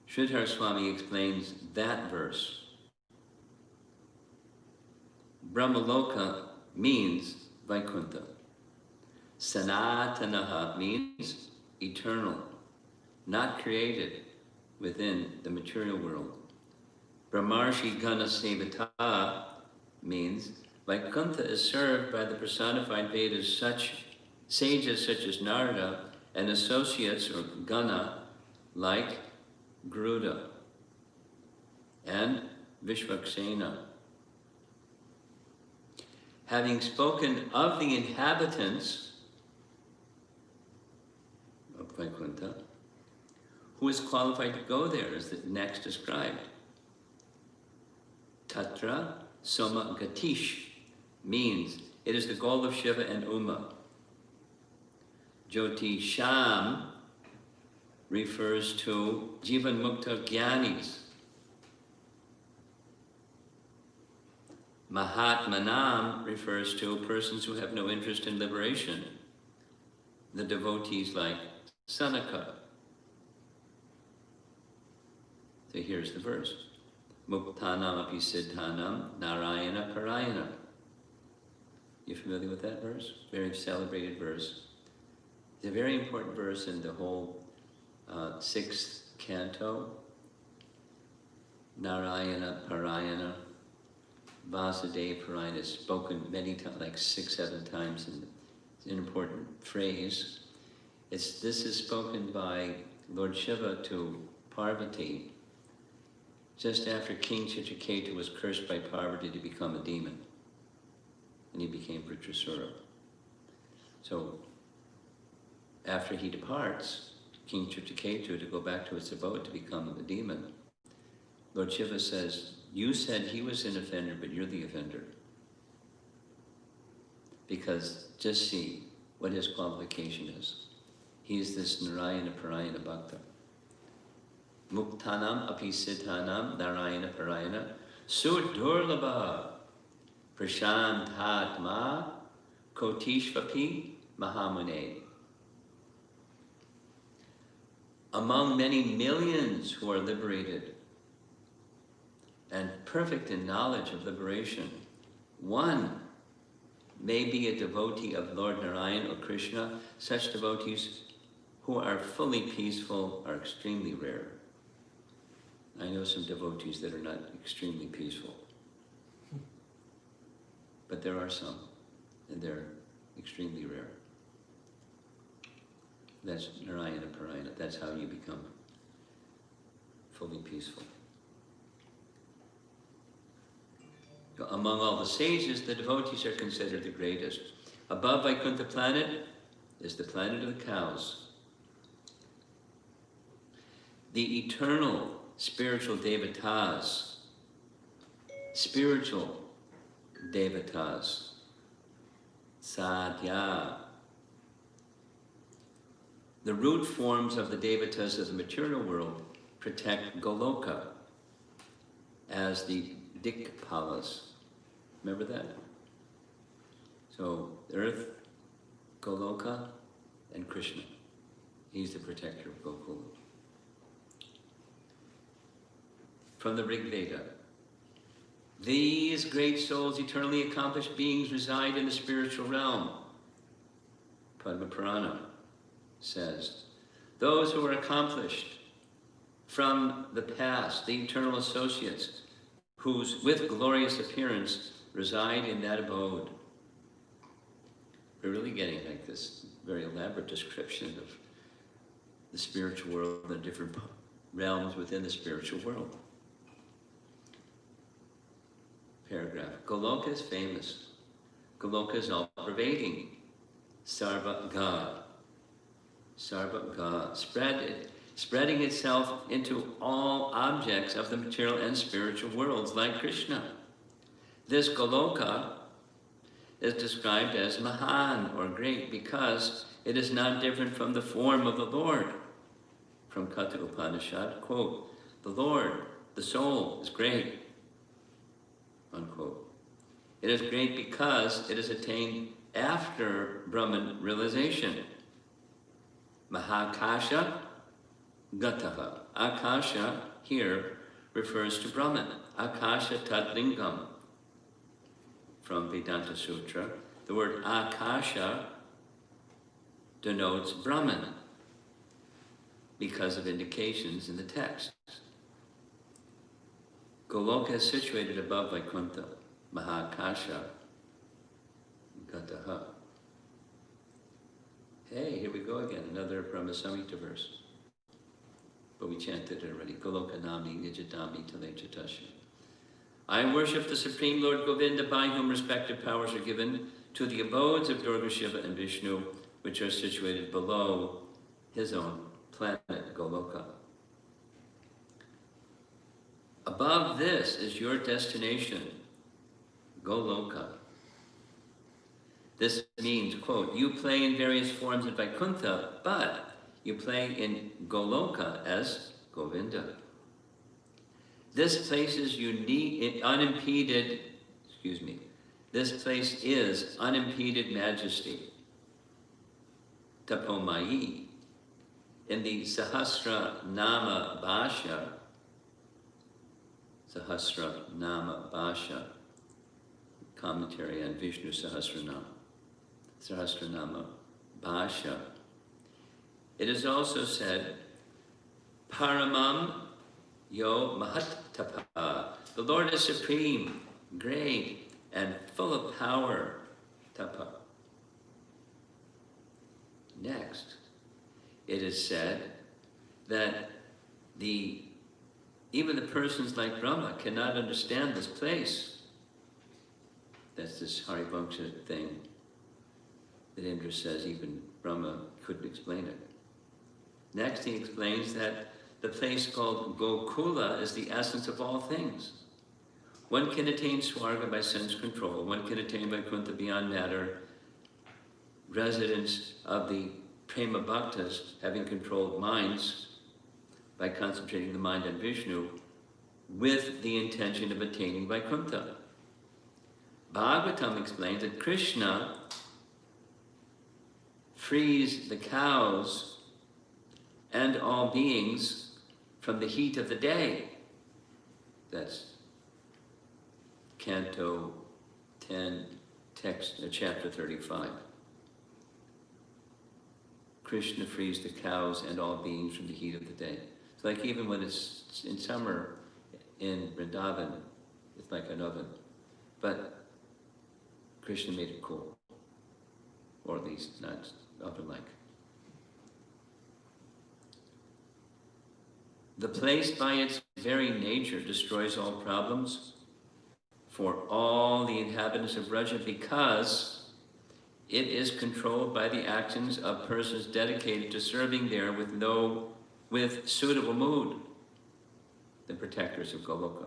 Sridhar Swami explains that verse. Brahmaloka means Vaikuntha. Sanatanaha means eternal, not created within the material world. Brahmarshi Gana Sevata means Vaikuntha is served by the personified Vedas, such sages such as Narada and associates or Gana like Garuda and Vishvaksena. Having spoken of the inhabitants of Vaikuntha, who is qualified to go there is the next described. Tatra Soma Gatish means it is the goal of Shiva and Uma. Jyoti Sham refers to Jivan Mukta Gyanis. Mahatmanam refers to persons who have no interest in liberation, the devotees like Sanaka. So here's the verse. Muktanam api siddhanam narayana parayana. You familiar with that verse? Very celebrated verse. It's a very important verse in the whole 6th canto. Narayana parayana. Vasudeva Parayana is spoken many times, like 6-7 times, and it's an important phrase. This is spoken by Lord Shiva to Parvati just after King Chitraketu was cursed by Parvati to become a demon, and he became Vritrasura. So after he departs, King Chitraketu, to go back to his abode to become a demon, Lord Shiva says, you said he was an offender, but you're the offender. Because just see what his qualification is. He is this Narayana Parayana Bhakta. Muktanam api siddhanam Narayana Parayana Sudurlabha Prashantatma Kotishvapi Mahamune. Among many millions who are liberated and perfect in knowledge of liberation, one may be a devotee of Lord Narayan or Krishna. Such devotees who are fully peaceful are extremely rare. I know some devotees that are not extremely peaceful, but there are some, and they're extremely rare. That's Narayana Parayana. That's how you become fully peaceful. Among all the sages, the devotees are considered the greatest. Above Vaikuntha planet is the planet of the cows. The eternal spiritual devatas Sadhya. The root forms of the devatas of the material world protect Goloka as the Dikpalas. Remember that? So, Earth, Goloka, and Krishna. He's the protector of Gokula. From the Rig Veda. These great souls, eternally accomplished beings, reside in the spiritual realm. Padma Purana says, those who are accomplished from the past, the eternal associates, whose with glorious appearance reside in that abode. We're really getting like this very elaborate description of the spiritual world, the different realms within the spiritual world. Paragraph. Goloka is famous. Goloka is all-pervading. Sarva God. Sarva God. Spreading itself into all objects of the material and spiritual worlds, like Krishna. This Goloka is described as Mahan, or great, because it is not different from the form of the Lord. From Katha Upanishad, quote, the Lord, the soul, is great, unquote. It is great because it is attained after Brahman realization. Mahakasha Gataha. Akasha here refers to Brahman. Akasha Tadlingam. From Vedanta Sutra, the word Akasha denotes Brahman because of indications in the text. Goloka is situated above Vaikuntha, Mahakasha Gataha. Hey, here we go again, another Brahma Samhita verse. But we chanted it already. Goloka Nami Nijadami Talechatasya. I worship the Supreme Lord Govinda, by whom respective powers are given to the abodes of Durga, Shiva, and Vishnu, which are situated below his own planet, Goloka. Above this is your destination, Goloka. This means, quote, you play in various forms in Vaikuntha, but you play in Goloka as Govinda. This place is this place is unimpeded majesty, Tapomayi. In the Sahasra Nama Bhasha, commentary on Vishnu Sahasranama Bhasha, it is also said, Paramam Yo Mahat Tapa. The Lord is supreme, great, and full of power. Tapa. Next, it is said that even the persons like Brahma cannot understand this place. That's this Harivamsa thing that Indra says even Brahma couldn't explain it. Next, he explains that the place called Gokula is the essence of all things. One can attain Swarga by sense control. One can attain Vaikuntha beyond matter, residence of the Prema Bhaktas, having controlled minds by concentrating the mind on Vishnu, with the intention of attaining Vaikuntha. Bhagavatam explains that Krishna frees the cows and all beings from the heat of the day. That's Canto 10, chapter 35. Krishna frees the cows and all beings from the heat of the day. It's like even when it's in summer in Vrindavan, it's like an oven. But Krishna made it cool, or at least not oven-like. The place by its very nature destroys all problems for all the inhabitants of Braja, because it is controlled by the actions of persons dedicated to serving there with suitable mood, the protectors of Goloka.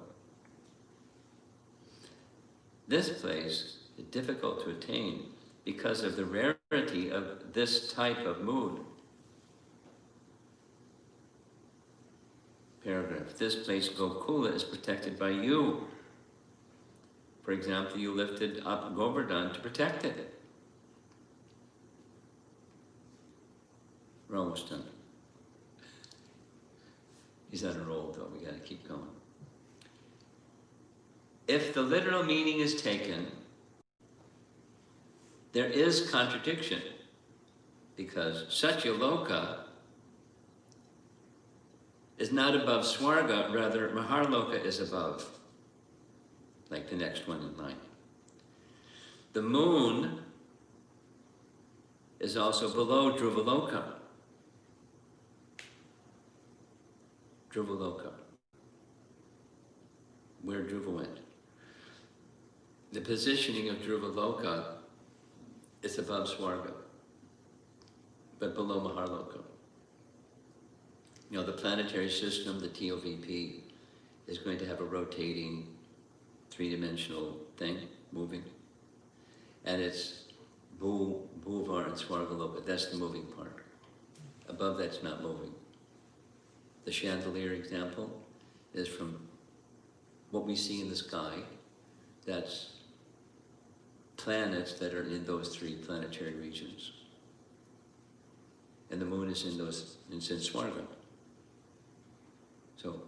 This place is difficult to attain because of the rarity of this type of mood. Paragraph. This place, Gokula, is protected by you. For example, you lifted up Govardhan to protect it. We're almost done. He's on a roll, though. We got to keep going. If the literal meaning is taken, there is contradiction, because Satyaloka is not above Swarga, rather Maharloka is above, like the next one in line. The moon is also below Dhruvaloka. Dhruvaloka, where Dhruva went. The positioning of Dhruvaloka is above Swarga, but below Maharloka. You know, the planetary system, the TOVP, is going to have a rotating, three-dimensional thing moving. And it's Bhuvar and Swargaloka. That's the moving part. Above that's not moving. The chandelier example is from what we see in the sky. That's planets that are in those three planetary regions. And the moon is in Swarga. So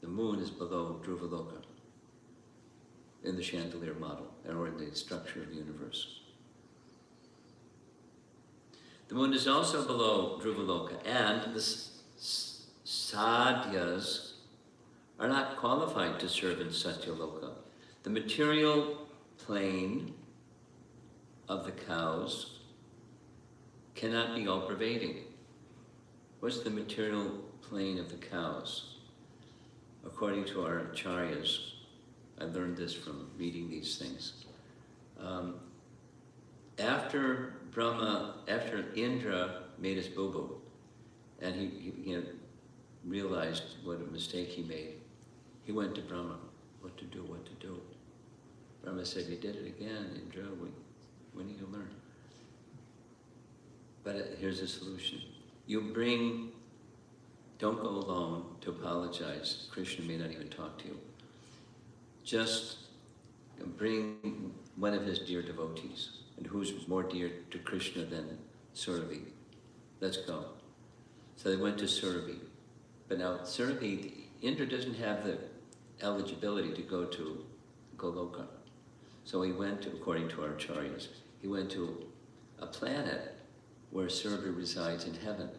the moon is below Dhruvaloka in the chandelier model, or in the structure of the universe. The moon is also below Dhruvaloka, and the sadhyas are not qualified to serve in Satyaloka. The material plane of the cows cannot be all-pervading. What's the material plane of the cows? According to our acharyas, I learned this from reading these things. After Indra made his boo-boo, and he realized what a mistake he made, he went to Brahma. What to do? Brahma said, "You did it again, Indra. When are you going to learn?" But here's a solution. Don't go alone to apologize. Krishna may not even talk to you. Just bring one of his dear devotees. And who's more dear to Krishna than Surabhi? Let's go. So they went to Surabhi. But now Surabhi, Indra doesn't have the eligibility to go to Goloka. So he went to, according to our acharyas, he went to a planet where Surabhi resides in heaven.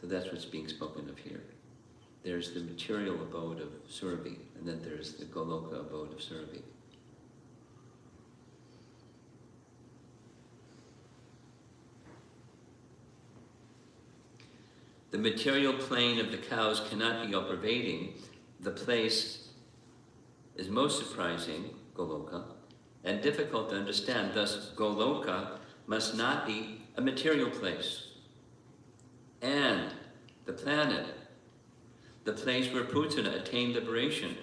So that's what's being spoken of here. There's the material abode of Surabhi, and then there's the Goloka abode of Surabhi. The material plane of the cows cannot be all-pervading. The place is most surprising, Goloka, and difficult to understand. Thus, Goloka must not be a material place. And the planet, the place where Putana attained liberation,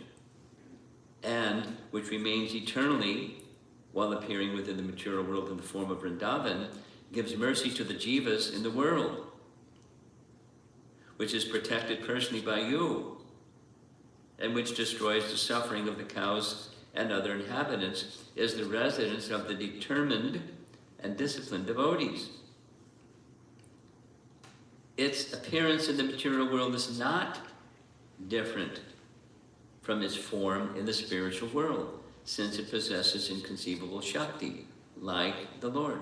and which remains eternally while appearing within the material world in the form of Vrindavan, gives mercy to the jivas in the world, which is protected personally by you, and which destroys the suffering of the cows and other inhabitants, is the residence of the determined and disciplined devotees. Its appearance in the material world is not different from its form in the spiritual world, since it possesses inconceivable Shakti, like the Lord.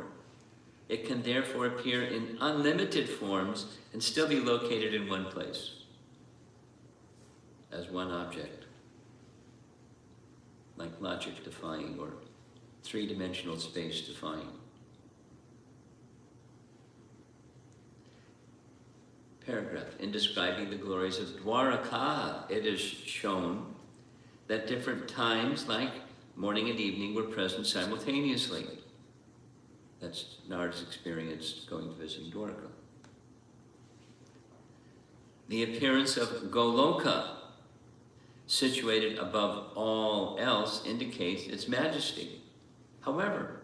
It can therefore appear in unlimited forms and still be located in one place, as one object, like logic defying or three-dimensional space defying. Paragraph. In describing the glories of Dwaraka, it is shown that different times, like morning and evening, were present simultaneously. That's Narada's experience going to visit Dwaraka. The appearance of Goloka situated above all else, indicates its majesty. However,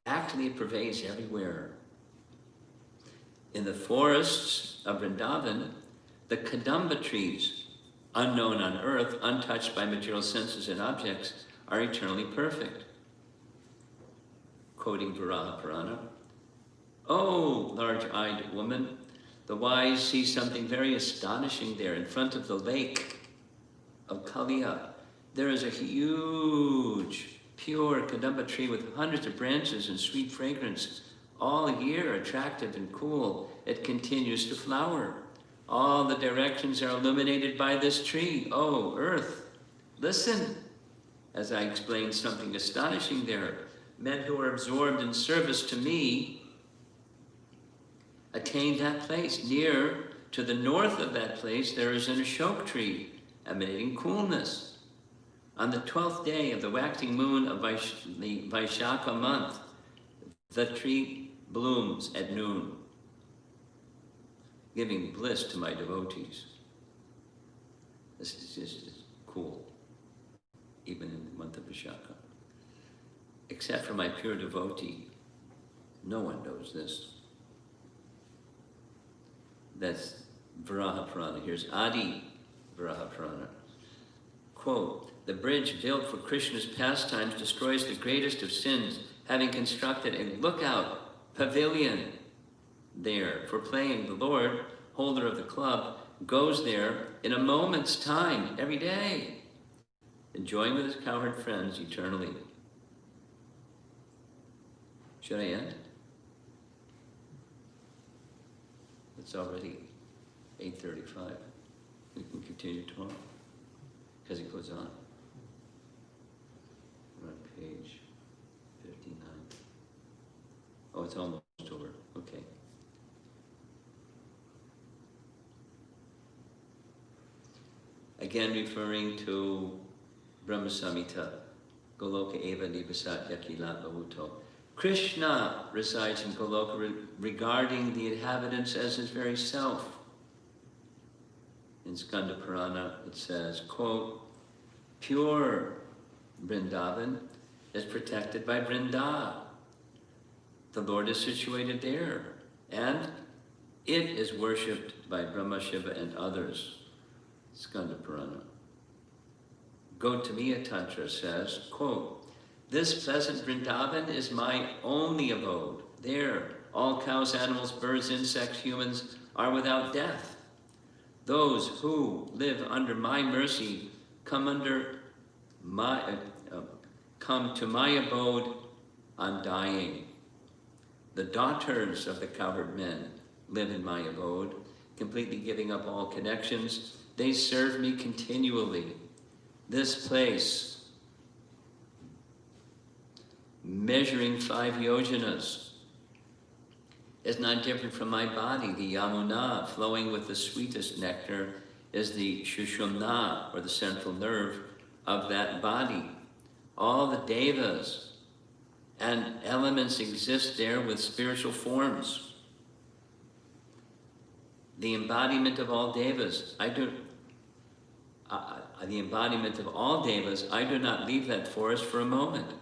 actually it pervades everywhere. In the forests of Vrindavan, the Kadamba trees, unknown on earth, untouched by material senses and objects, are eternally perfect. Quoting Varaha Purana, "Oh, large-eyed woman, the wise see something very astonishing there in front of the lake of Kaliya. There is a huge, pure Kadamba tree with hundreds of branches and sweet fragrance. All year, attractive and cool, it continues to flower. All the directions are illuminated by this tree. Oh, earth, listen, as I explain something astonishing there. Men who are absorbed in service to me attain that place. Near to the north of that place, there is an Ashok tree emanating coolness. On the 12th day of the waxing moon of the Vaishakha month, the tree blooms at noon, giving bliss to my devotees." This is just cool, even in the month of Vaishakha. Except for my pure devotee, no one knows this. That's Varaha Purana. Here's Adi Varaha Purana. Quote, "The bridge built for Krishna's pastimes destroys the greatest of sins, having constructed a lookout pavilion there for playing. The Lord, holder of the club, goes there in a moment's time every day, enjoying with his cowherd friends eternally." Should I end? It's already 8:35. We can continue tomorrow, because it goes on. We're on page 59. Oh, it's almost over. Okay. Again, referring to Brahma Samhita, Goloka eva nivasat yakila bahuto. Krishna resides in Goloka, regarding the inhabitants as his very self. In Skanda Purana, it says, quote, "Pure Vrindavan is protected by Vrinda. The Lord is situated there, and it is worshipped by Brahma, Shiva, and others." Skanda Purana. Gautamiya Tantra says, quote, "This pleasant Vrindavan is my only abode. There, all cows, animals, birds, insects, humans are without death. Those who live under my mercy come to my abode undying. The daughters of the cowherd men live in my abode, completely giving up all connections. They serve me continually. This place, measuring 5 yojanas, is not different from my body. The Yamuna, flowing with the sweetest nectar, is the Shushumna, or the central nerve of that body. All the devas and elements exist there with spiritual forms. The embodiment of all devas, I do not leave that forest for a moment,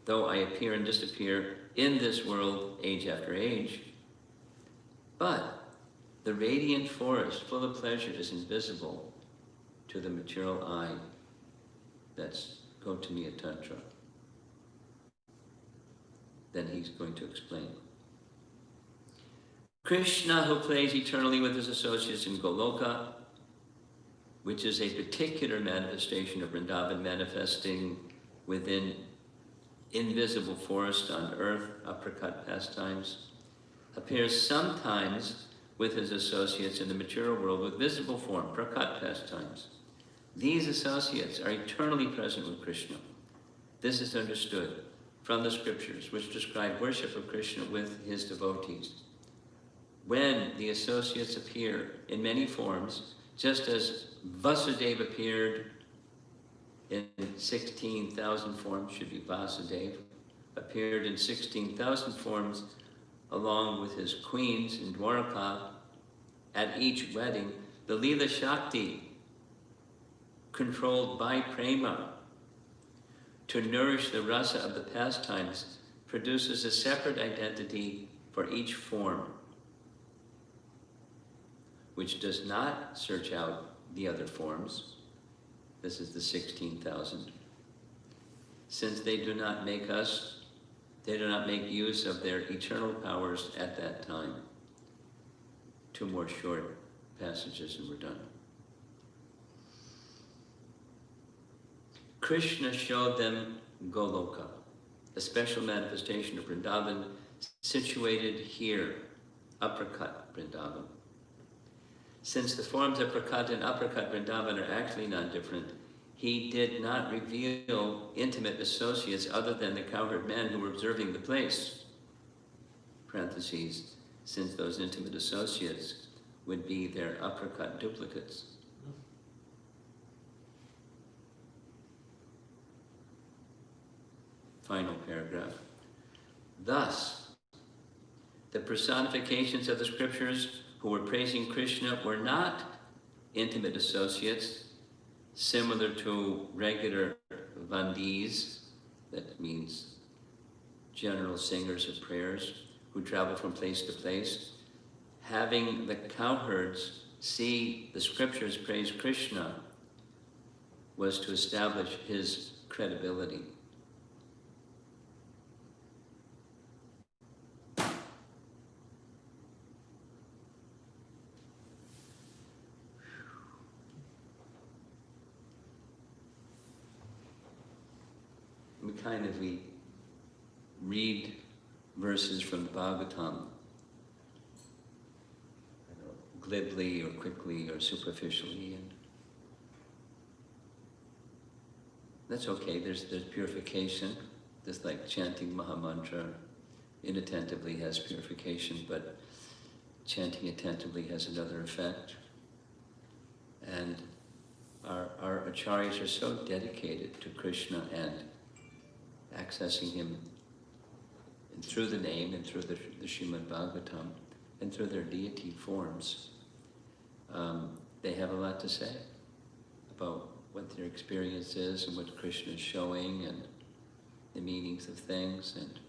though I appear and disappear in this world age after age. But the radiant forest full of pleasure is invisible to the material eye. That's Gautamiya Tantra. Then he's going to explain. Krishna, who plays eternally with his associates in Goloka, which is a particular manifestation of Vrindavan, manifesting within invisible forest on earth, uppercut pastimes, appears sometimes with his associates in the material world with visible form, prakat pastimes. These associates are eternally present with Krishna. This is understood from the scriptures, which describe worship of Krishna with his devotees. When the associates appear in many forms, just as Vasudeva appeared in 16,000 forms, should be Vasudeva, appeared in 16,000 forms along with his queens in Dwarka at each wedding, the Leela Shakti controlled by prema, to nourish the rasa of the pastimes, produces a separate identity for each form, which does not search out the other forms. This is the 16,000. Since they do not make use of their eternal powers at that time. Two more short passages and we're done. Krishna showed them Goloka, a special manifestation of Vrindavan situated here, uppercut Vrindavan. Since the forms of Prakat and uppercut Vrindavan are actually non-different, he did not reveal intimate associates other than the cowherd men who were observing the place. Parentheses, since those intimate associates would be their uppercut duplicates. Final paragraph. Thus, the personifications of the scriptures who were praising Krishna were not intimate associates, similar to regular vandis, that means general singers of prayers, who travel from place to place. Having the cowherds see the scriptures praise Krishna was to establish his credibility. We read verses from the Bhagavatam glibly or quickly or superficially, and that's okay. There's purification. Just like chanting Mahamantra inattentively has purification, but chanting attentively has another effect. And our acharyas are so dedicated to Krishna and accessing him and through the name and through the Srimad Bhagavatam and through their deity forms. They have a lot to say about what their experience is and what Krishna is showing and the meanings of things. And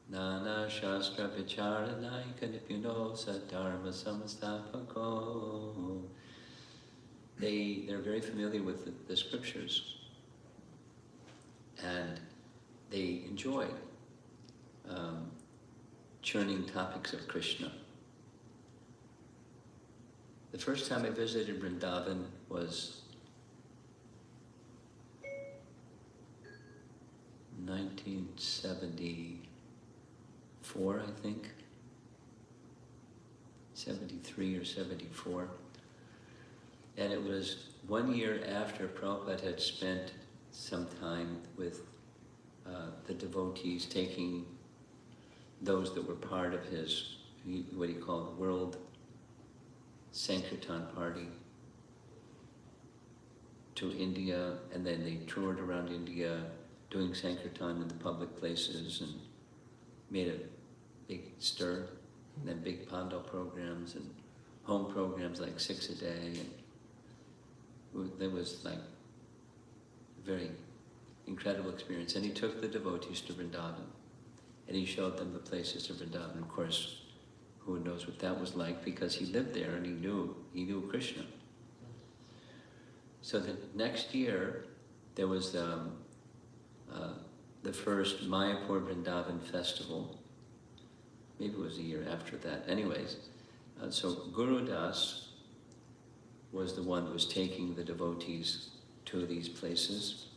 Nana Shastra Vicharanayika Nipuno Sadharma Samastapako. They're very familiar with the scriptures. And they enjoy churning topics of Krishna. The first time I visited Vrindavan was 1974, I think. 73 or 74. And it was 1 year after Prabhupada had spent some time with the devotees, taking those that were part of his, what he called, World Sankirtan Party to India, and then they toured around India doing Sankirtan in the public places and made a big stir, and then big Pandal programs and home programs like 6 a day. And there was like a very incredible experience. And he took the devotees to Vrindavan and he showed them the places of Vrindavan. Of course, who knows what that was like, because he lived there and he knew Krishna. So the next year, there was the first Mayapur Vrindavan festival. Maybe it was a year after that. Anyways, so Guru Das was the one who was taking the devotees to these places.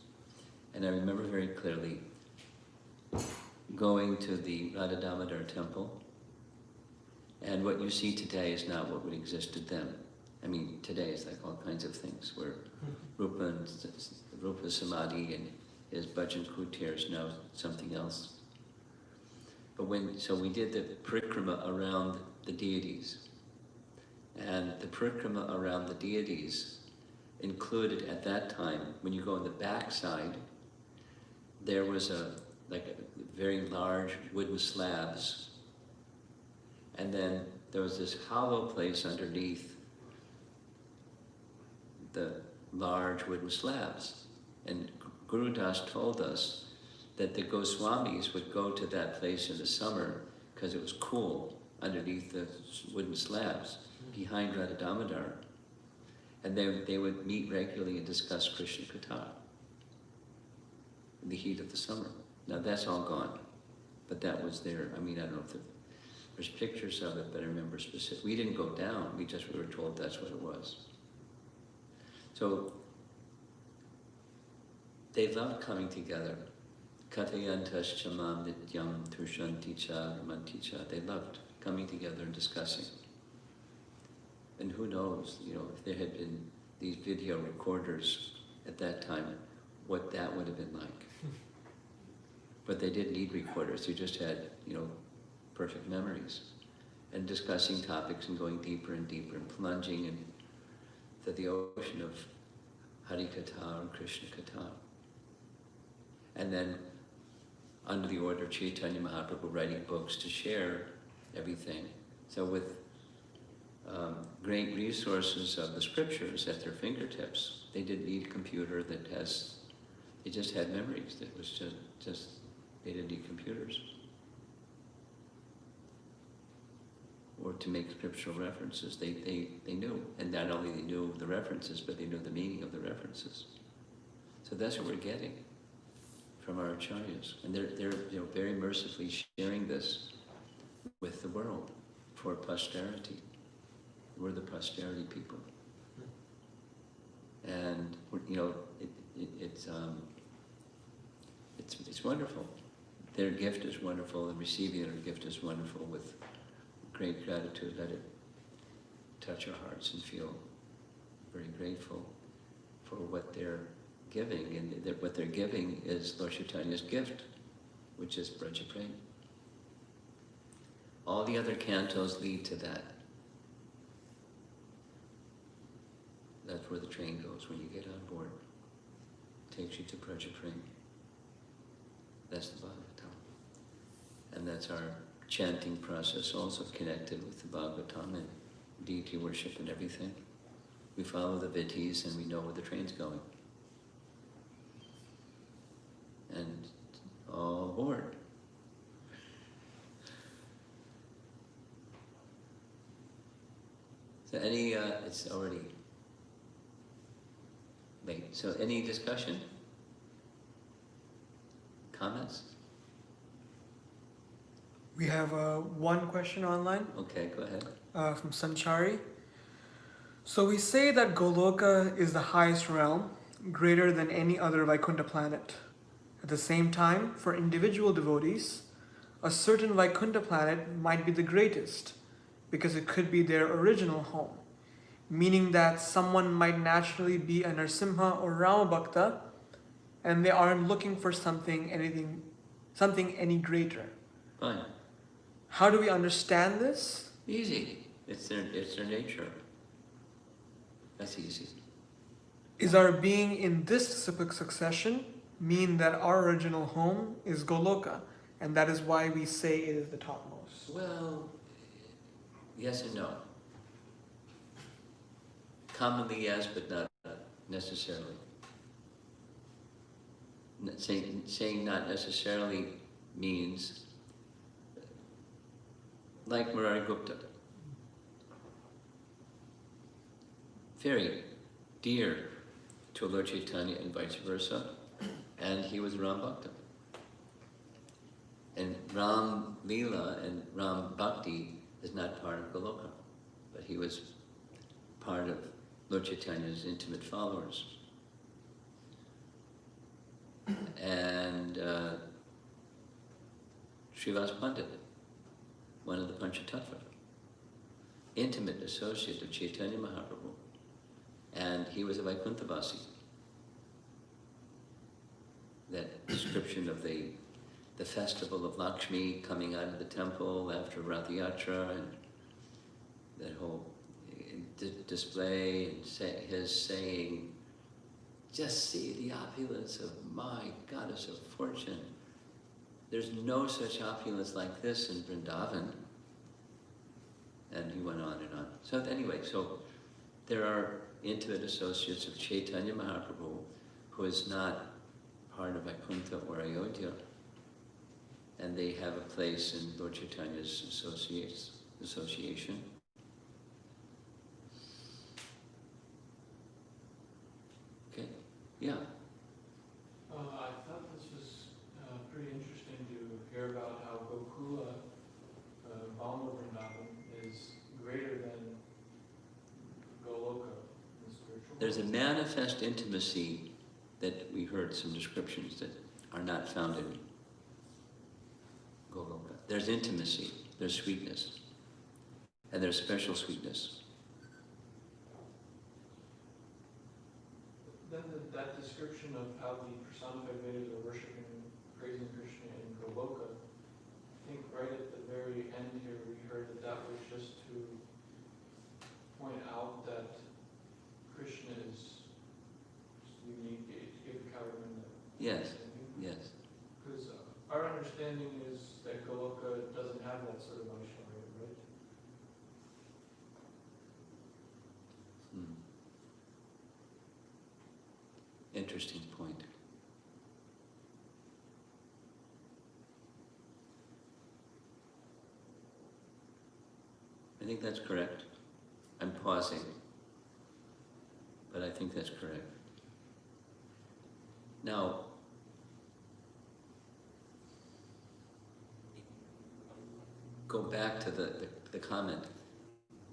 And I remember very clearly going to the Radha Damodar temple, and what you see today is not what would existed then. I mean, today is like all kinds of things where Rupa Samadhi and his bhajan kutir is now something else. But so we did the parikrama around the deities. And the parikrama around the deities included at that time, when you go on the back side, there was a very large wooden slabs. And then there was this hollow place underneath the large wooden slabs. And Guru Das told us that the Goswamis would go to that place in the summer because it was cool underneath the wooden slabs behind Radha Damodar. And they would meet regularly and discuss Krishna Katha in the heat of the summer. Now that's all gone, but that was there. I mean, I don't know if there's pictures of it, but I remember specific. We didn't go down, we were told that's what it was. So they loved coming together. Katayantas chamam nityam tushanticha ramanticha. They loved coming together and discussing. And who knows, if there had been these video recorders at that time, what that would have been like. But they didn't need recorders, they just had, perfect memories. And discussing topics and going deeper and deeper and plunging into the ocean of Hari Katha and Krishna Katha. And then, under the order of Chaitanya Mahaprabhu, writing books to share everything. So with great resources of the scriptures at their fingertips, they didn't need a computer they just had memories. That was just they didn't need computers. Or to make scriptural references, they knew. And not only they knew the references, but they knew the meaning of the references. So that's what we're getting from our acharyas. And they're very mercifully sharing this with the world for posterity. We're the posterity people. And it's wonderful. Their gift is wonderful, and receiving their gift is wonderful with great gratitude. Let it touch our hearts and feel very grateful for what they're giving. And what they're giving is Lord Chaitanya's gift, which is Braja Prem. All the other cantos lead to that. That's where the train goes when you get on board. It takes you to Braja Prem. That's the Bhagavatam. And that's our chanting process, also connected with the Bhagavatam and deity worship and everything. We follow the vidhis and we know where the train's going. And all aboard. So it's already late. So any discussion? Comments? We have one question online. Okay, go ahead. From Sanchari. So we say that Goloka is the highest realm, greater than any other Vaikuntha planet. At the same time, for individual devotees, a certain Vaikuntha planet might be the greatest, because it could be their original home, meaning that someone might naturally be a Narsimha or Rama Bhakta, and they aren't looking for something any greater. Fine. How do we understand this? Easy. It's their nature. That's easy. Is our being in this cyclic succession mean that our original home is Goloka, and that is why we say it is the topmost? Well, yes and no. Commonly yes, but not necessarily. Saying not necessarily means, like Murari Gupta, very dear to Lord Chaitanya and vice versa, and he was Ram Bhakta. And Ram Leela and Ram Bhakti is not part of Goloka, but he was part of Lord Chaitanya's intimate followers. And Srivas Pandit, one of the Panchatattva, intimate associate of Chaitanya Mahaprabhu, and he was a Vaikunthavasi. That description of the festival of Lakshmi coming out of the temple after Rath Yatra, and that whole display, and his saying, just see the opulence of my goddess of fortune. There's no such opulence like this in Vrindavan. And he went on and on. So anyway, so there are, intimate associates of Chaitanya Mahaprabhu, who is not part of Vaikuntha or Ayodhya, and they have a place in Lord Chaitanya's association. Okay, yeah. I thought this was pretty interesting to hear about how Gokula, Balma Vrindavan, is greater than Goloka in the spiritual There's a world. manifest intimacy that we heard some descriptions that are not found in Goloka. There's intimacy, there's sweetness, and there's special sweetness. Then that description of how the personified Vedas are worshiping and praising Krishna in Goloka, I think right at the very end here we heard that that was just to point out that Krishna is unique, to give the Cowherd that. Yes, yes. Because our understanding is that Goloka doesn't have that sort of Aishwarya, right? Hmm. Interesting point. I think that's correct. I'm pausing, but I think that's correct. Now, go back to the comment.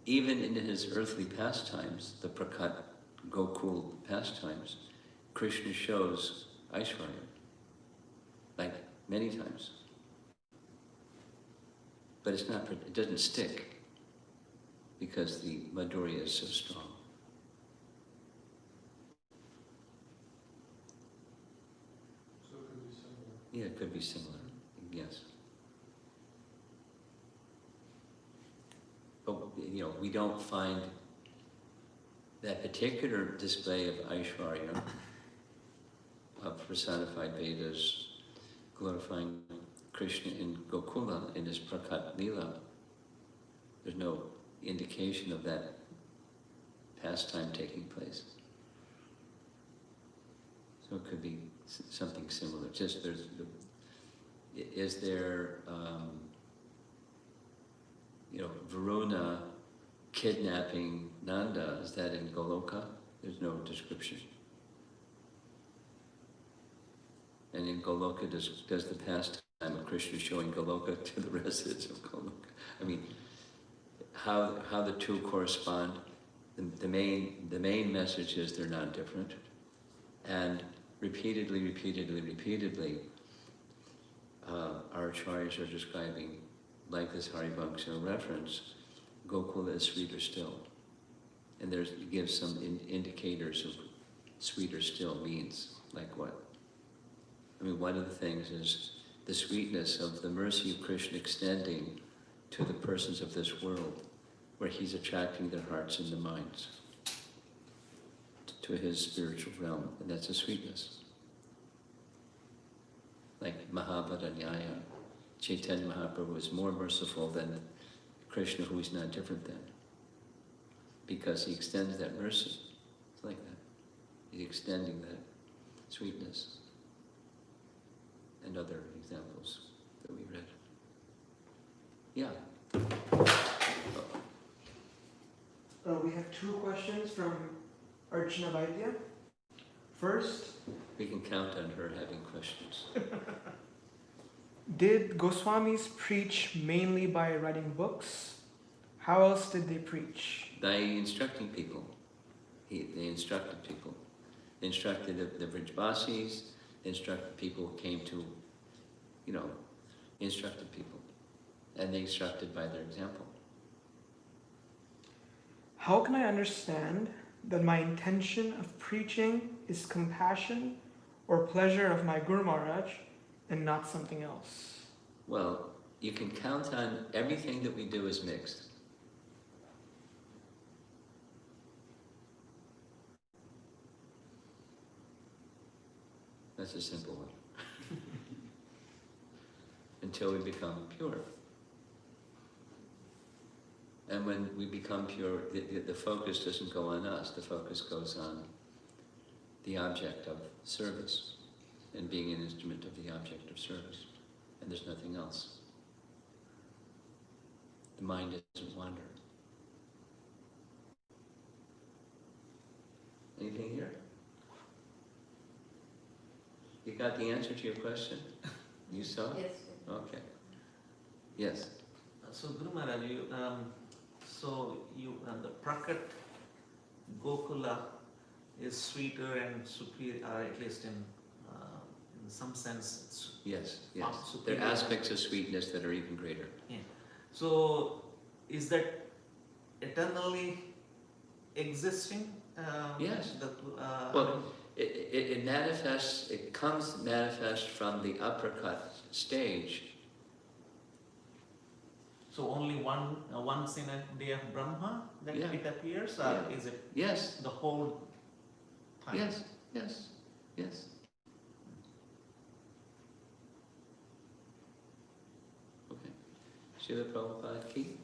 Even in his earthly pastimes, the Prakat Gokul pastimes, Krishna shows Aishwarya, like many times. But it's not, it doesn't stick because the Madhurya is so strong. So it could be similar. Yeah, it could be similar, yes. But, you know, we don't find that particular display of Aishwarya, of personified Vedas, glorifying Krishna in Gokula, in his Prakat Lila. There's no indication of that pastime taking place. So it could be something similar. Just is there, Varuna kidnapping Nanda, is that in Goloka? There's no description. And in Goloka, does the pastime of Krishna showing Goloka to the residents of Goloka? I mean, how the two correspond, the main message is they're not different. And repeatedly, our acharyas are describing, like this Haribhaksha reference, Gokula is sweeter still. And it gives some indicators of sweeter still means, like what? I mean, one of the things is the sweetness of the mercy of Krishna extending to the persons of this world, where he's attracting their hearts and their minds to his spiritual realm, and that's a sweetness. Like Mahabharanyaya, Chaitanya Mahaprabhu is more merciful than Krishna, who is not different than, because he extends that mercy. It's like that. He's extending that sweetness. And other examples that we read. Yeah. We have two questions from Archana Vaidya. First, We can count on her having questions. did Goswamis preach mainly by writing books? How else did they preach? By instructing people. They instructed people. They instructed the Vrajvasis, they instructed people who came to, instructed people. And they instructed by their example. How can I understand that my intention of preaching is compassion or pleasure of my Guru Maharaj and not something else? Well, you can count on everything that we do is mixed. That's a simple one. Until we become pure. And when we become pure, the focus doesn't go on us, the focus goes on the object of service and being an instrument of the object of service. And there's nothing else. The mind doesn't wander. Anything here? You got the answer to your question? You saw? Yes. Okay. Yes. So Guru Maharaj, the Prakat Gokula is sweeter and superior, at least in some sense. It's Yes, yes. far There are superior. aspects of sweetness that are even greater. So is that eternally existing? Yes. The, Well, it manifests, it comes manifest from the uppercut stage. so only once in a day of Brahma that Yeah. it appears, or Yeah. is it Yes, the whole time? yes, yes, yes. Okay. Srila Prabhupada ki